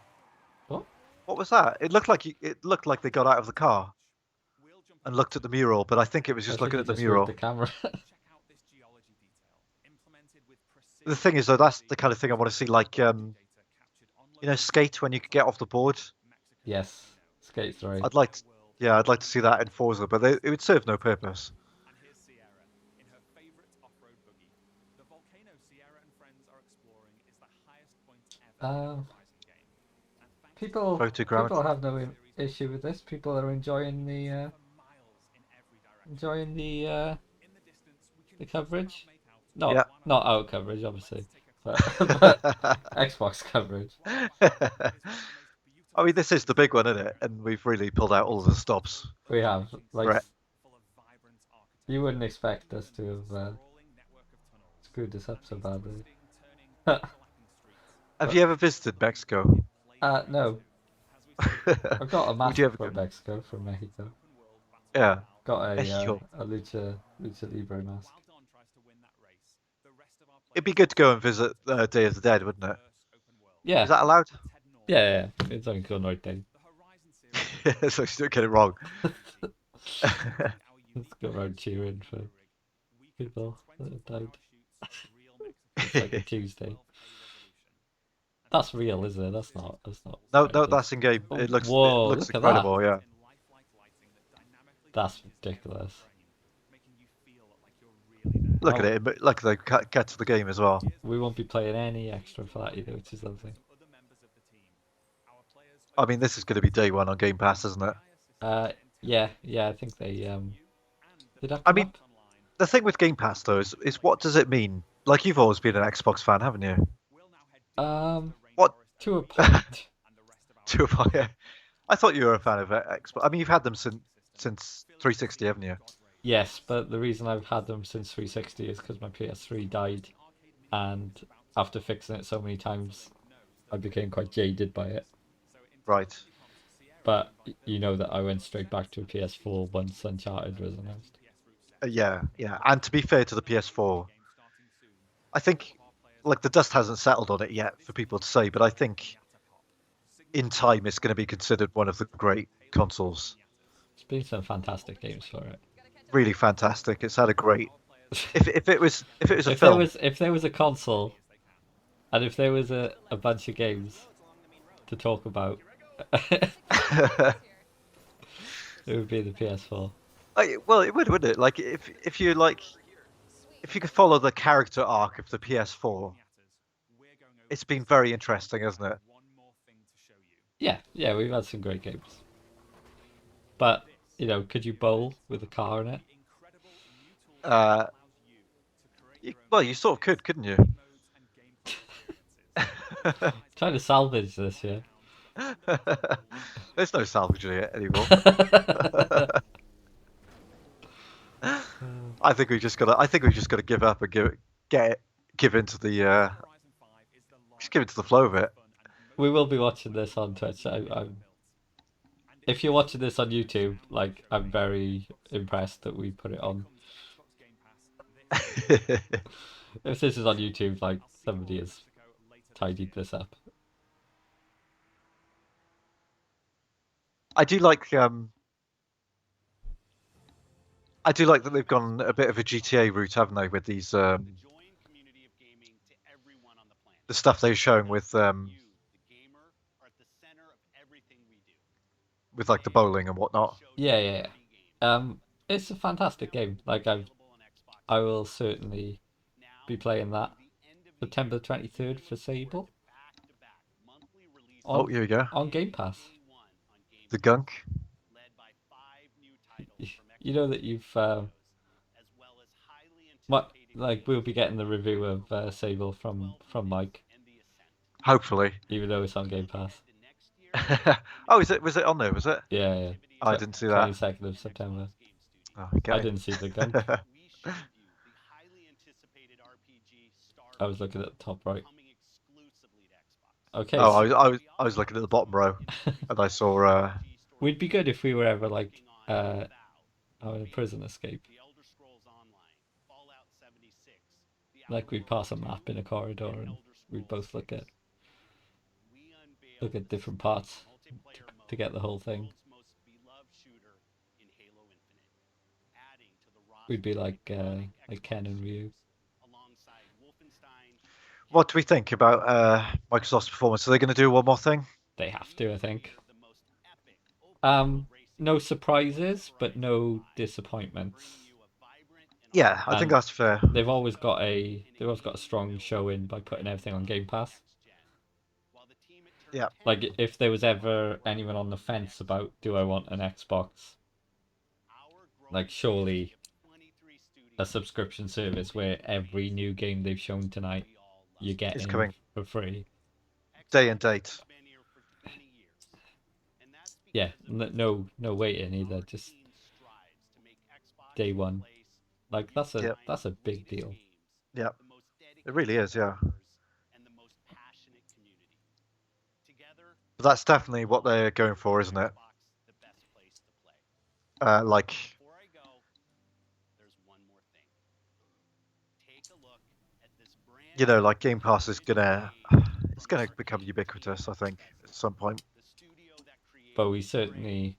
what was that? It looked like they got out of the car and looked at the mural, but I think it was just looking at the mural. The camera. The thing is, though, that's the kind of thing I want to see, like Skate when you could get off the board. Yes, Skate 3. I'd like to see that in Forza, but it would serve no purpose. People have no issue with this. People are enjoying the coverage. Not our coverage, obviously, but Xbox coverage. I mean, this is the big one, isn't it? And we've really pulled out all of the stops. We have. You wouldn't expect us to have screwed this up so badly. Have you ever visited Mexico? No. I've got a mask from Mexico, from Mexico. Yeah. Got a Lucha Libre mask. It'd be good to go and visit Day of the Dead, wouldn't it? Yeah. Is that allowed? Yeah. It's only called Night Day. So you don't get it wrong. Let's go around cheering for people that have died. It's like a Tuesday. That's real, isn't it? That's not. No, that's in game. It looks incredible. Yeah. That's ridiculous. Look at Oh. it. But look, they get to the game as well. We won't be playing any extra for that either, which is lovely. I mean, this is going to be day one on Game Pass, isn't it? Yeah, I think they did that I come mean, up? the thing with Game Pass though is what does it mean? Like you've always been an Xbox fan, haven't you? What To a point. to a point? Yeah. I thought you were a fan of Xbox. I mean, you've had them since 360, haven't you? Yes, but the reason I've had them since 360 is because my PS3 died, and after fixing it so many times, I became quite jaded by it. Right. But you know that I went straight back to a PS4 once Uncharted was announced. Yeah, yeah. And to be fair to the PS4, I think like the dust hasn't settled on it yet for people to say, but I think in time it's going to be considered one of the great consoles. It's been some fantastic games for it. Really fantastic. It's had a great. If it was a If there film, was a console, and if there was a bunch of games to talk about, it would be the PS4. well, it would, wouldn't it? Like if you like, if you could follow the character arc of the PS4, it's been very interesting, hasn't it? Yeah, we've had some great games. But, could you bowl with a car in it? Well, you sort of could, couldn't you? Trying to salvage this, yeah. There's no salvaging it anymore. I think we just gotta give up and give into the just give into the flow of it. We will be watching this on Twitch. If you're watching this on YouTube, I'm very impressed that we put it on. If this is on YouTube, somebody has tidied this up. I do like that they've gone a bit of a GTA route, haven't they, with these the stuff they're showing with like the bowling and whatnot. Yeah. It's a fantastic game. I will certainly be playing that September 23rd for Sable. Here we go. On Game Pass. The gunk. You know that you've we'll be getting the review of Sable from Mike. Hopefully. Even though it's on Game Pass. Oh, was it on there? Was it? Yeah. Oh, I didn't see that. 22nd of September. Oh, okay. I didn't see the gunk. I was looking at the top right. Okay. Oh, I was looking at the bottom row, and I saw. We'd be good if we were ever on a prison escape. We'd pass a map in a corridor, and we'd both look at different parts to get the whole thing. We'd be like Ken and Ryu. What do we think about Microsoft's performance? Are they going to do one more thing? They have to, I think. No surprises, but no disappointments. Yeah, I think that's fair. They've always got a strong showing by putting everything on Game Pass. Yeah. If there was ever anyone on the fence about do I want an Xbox, surely a subscription service where every new game they've shown tonight you're getting coming for free. Day and date. Yeah, no waiting either. Just day one. That's a big deal. Yeah, it really is. Yeah. But that's definitely what they're going for, isn't it? Game Pass is gonna become ubiquitous, I think, at some point. But we certainly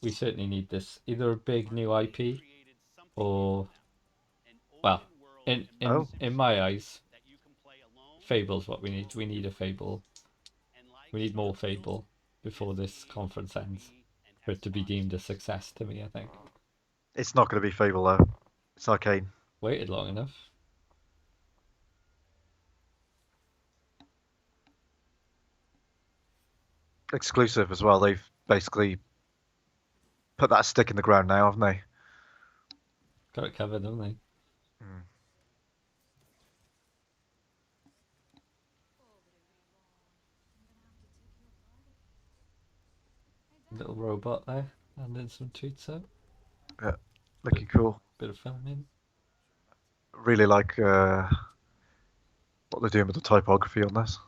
need this, either a big new IP or, well, in my eyes, Fable's what we need. We need a Fable. We need more Fable before this conference ends for it to be deemed a success to me, I think. It's not going to be Fable though. It's Arcane. waited long enough. Exclusive as well. They've basically put that stick in the ground now, haven't they? Got it covered, haven't they? Mm. Little robot there, and then some tweets out. Yeah, looking cool. Bit of filming. Really like what they're doing with the typography on this.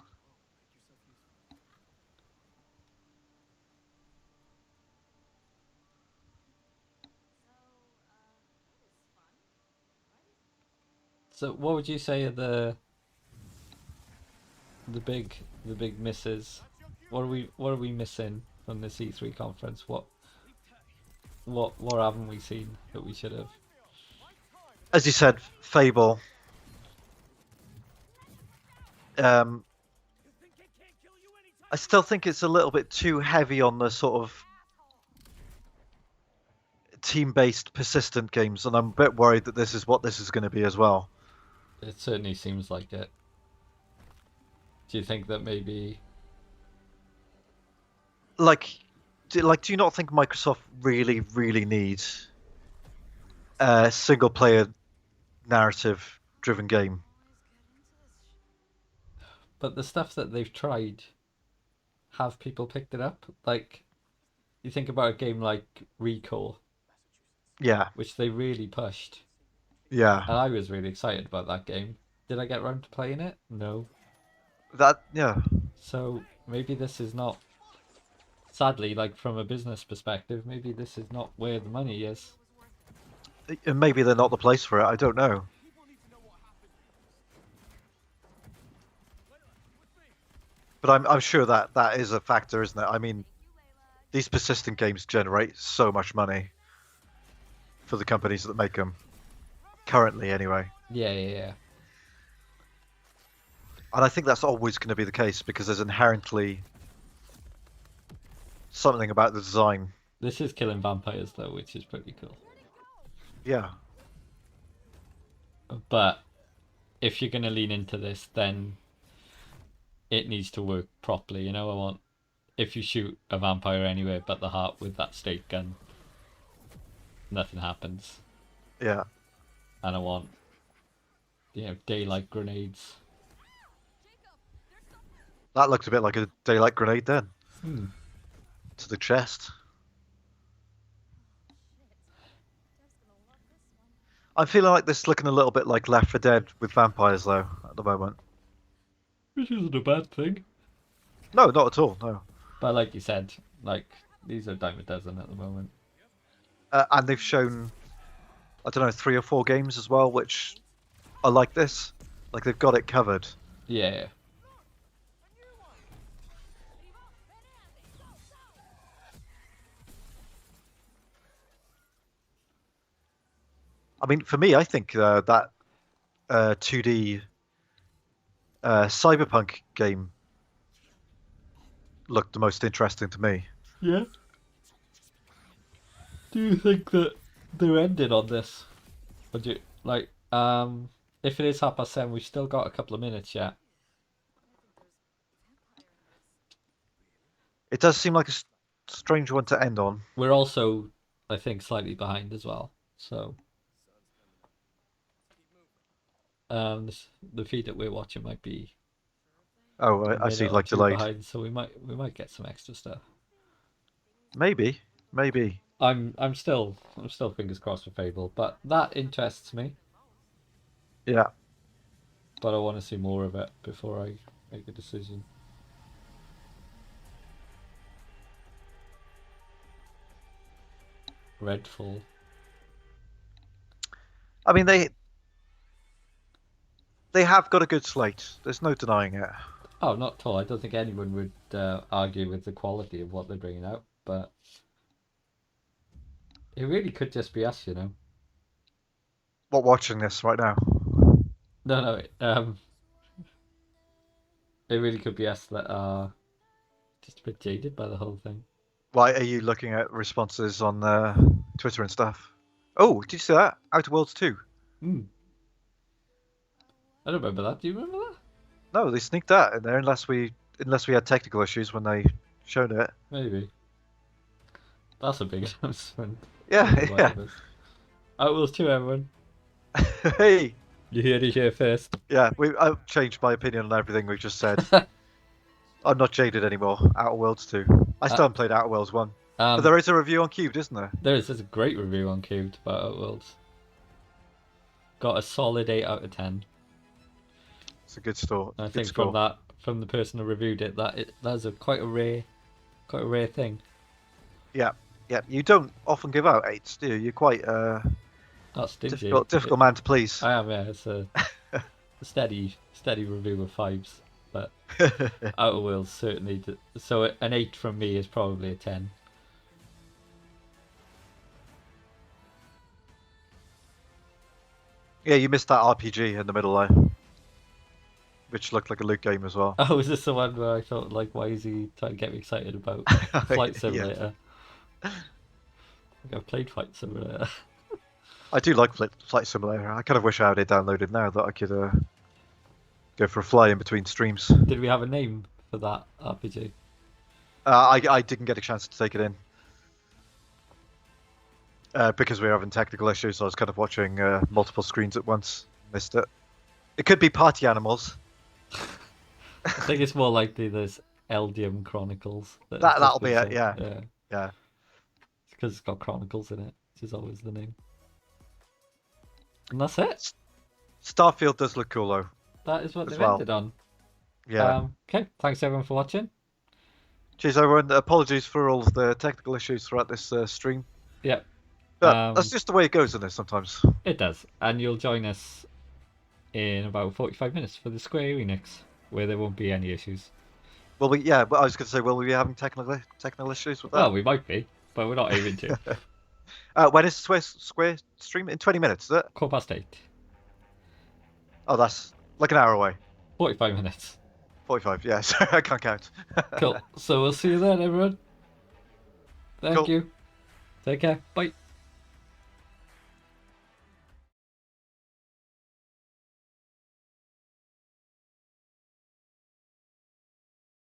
So, what would you say are the big misses? What are we missing from the E3 conference? What haven't we seen that we should have? As you said, Fable. I still think it's a little bit too heavy on the sort of team-based, persistent games, and I'm a bit worried that this is what this is going to be as well. It certainly seems like it. Do you think that maybe? Do you not think Microsoft really needs a single-player, narrative-driven game? But the stuff that they've tried, have people picked it up? Like, you think about a game like Recall. Yeah. Which they really pushed. Yeah. And I was really excited about that game. Did I get around to playing it? No. Yeah. So maybe this is not. Sadly, like from a business perspective, maybe this is not where the money is. And maybe they're not the place for it. I don't know. But I'm sure that is a factor, isn't it? I mean, these persistent games generate so much money for the companies that make them. Currently, anyway. Yeah. And I think that's always going to be the case because there's inherently something about the design. This is killing vampires, though, which is pretty cool. Yeah. But if you're going to lean into this, then it needs to work properly. You know, if you shoot a vampire anywhere but the heart with that stake gun, nothing happens. Yeah. And I want, daylight grenades. That looked a bit like a daylight grenade then. Hmm. To the chest. I'm feeling like this is looking a little bit like Left 4 Dead with vampires, though, at the moment. Which isn't a bad thing. No, not at all, no. But like you said, these are dime a dozen at the moment. And they've shown, I don't know, 3 or 4 games as well, which are like this. Like, they've got it covered. Yeah. I mean, for me, I think that 2D Cyberpunk game looked the most interesting to me. Yeah. Do you think that they're ending on this? Or do you, if it is 7:30, we've still got a couple of minutes yet. It does seem like a strange one to end on. We're also, I think, slightly behind as well. So, the feed that we're watching might be. Oh, I see, like delayed. Behind, so we might get some extra stuff. Maybe. I'm still fingers crossed for Fable, but that interests me. Yeah. But I want to see more of it before I make a decision. Redfall. I mean, they have got a good slate. There's no denying it. Oh, not at all. I don't think anyone would argue with the quality of what they're bringing out, but it really could just be us, you know. What, watching this right now? No. It really could be us that are just a bit jaded by the whole thing. Why are you looking at responses on Twitter and stuff? Oh, did you see that? Outer Worlds 2. I don't remember that. Do you remember that? No, they sneaked that in there unless we had technical issues when they showed it. Maybe. That's a big announcement. Yeah, yeah. Outworlds 2, everyone. Hey. You heard it here first. Yeah, I've changed my opinion on everything we've just said. I'm not jaded anymore. Outer Worlds 2. I still haven't played Outer Worlds 1. But there is a review on Cubed, isn't there? There's a great review on Cubed about Outworlds. Got a solid 8 out of 10. It's a good store. I think from the person who reviewed it, that's quite a rare thing. Yeah, yeah. You don't often give out 8s, do you? You're quite that's stingy. Difficult man to please. I am, yeah. It's a steady review of 5s, but Outer Worlds certainly. So an 8 from me is probably a 10. Yeah, you missed that RPG in the middle there, which looked like a Luke game as well. Oh, is this the one where I thought, like, why is he trying to get me excited about Flight Simulator? I've played Flight Simulator. I do like Flight Simulator. I kind of wish I had it downloaded now that I could go for a fly in between streams. Did we have a name for that RPG? I didn't get a chance to take it in. Because we were having technical issues, so I was kind of watching multiple screens at once. Missed it. It could be Party Animals. I think it's more likely there's Eldium Chronicles. That'll be it, yeah. Yeah. It's because it's got Chronicles in it, which is always the name. And that's it. Starfield does look cool, though. That is what they've ended on. Yeah. Okay, thanks everyone for watching. Cheers, everyone. Apologies for all of the technical issues throughout this stream. Yep. But that's just the way it goes, isn't it, sometimes? It does. And you'll join us in about 45 minutes for the Square Enix, where there won't be any issues. Well, but I was going to say, will we be having technical issues with that? Well, we might be, but we're not aiming to. When is Square stream? In 20 minutes, is it? 8:15. Oh, that's like an hour away. 45 minutes. 45, yeah. Sorry, I can't count. Cool. So we'll see you then, everyone. Thank you. Take care. Bye.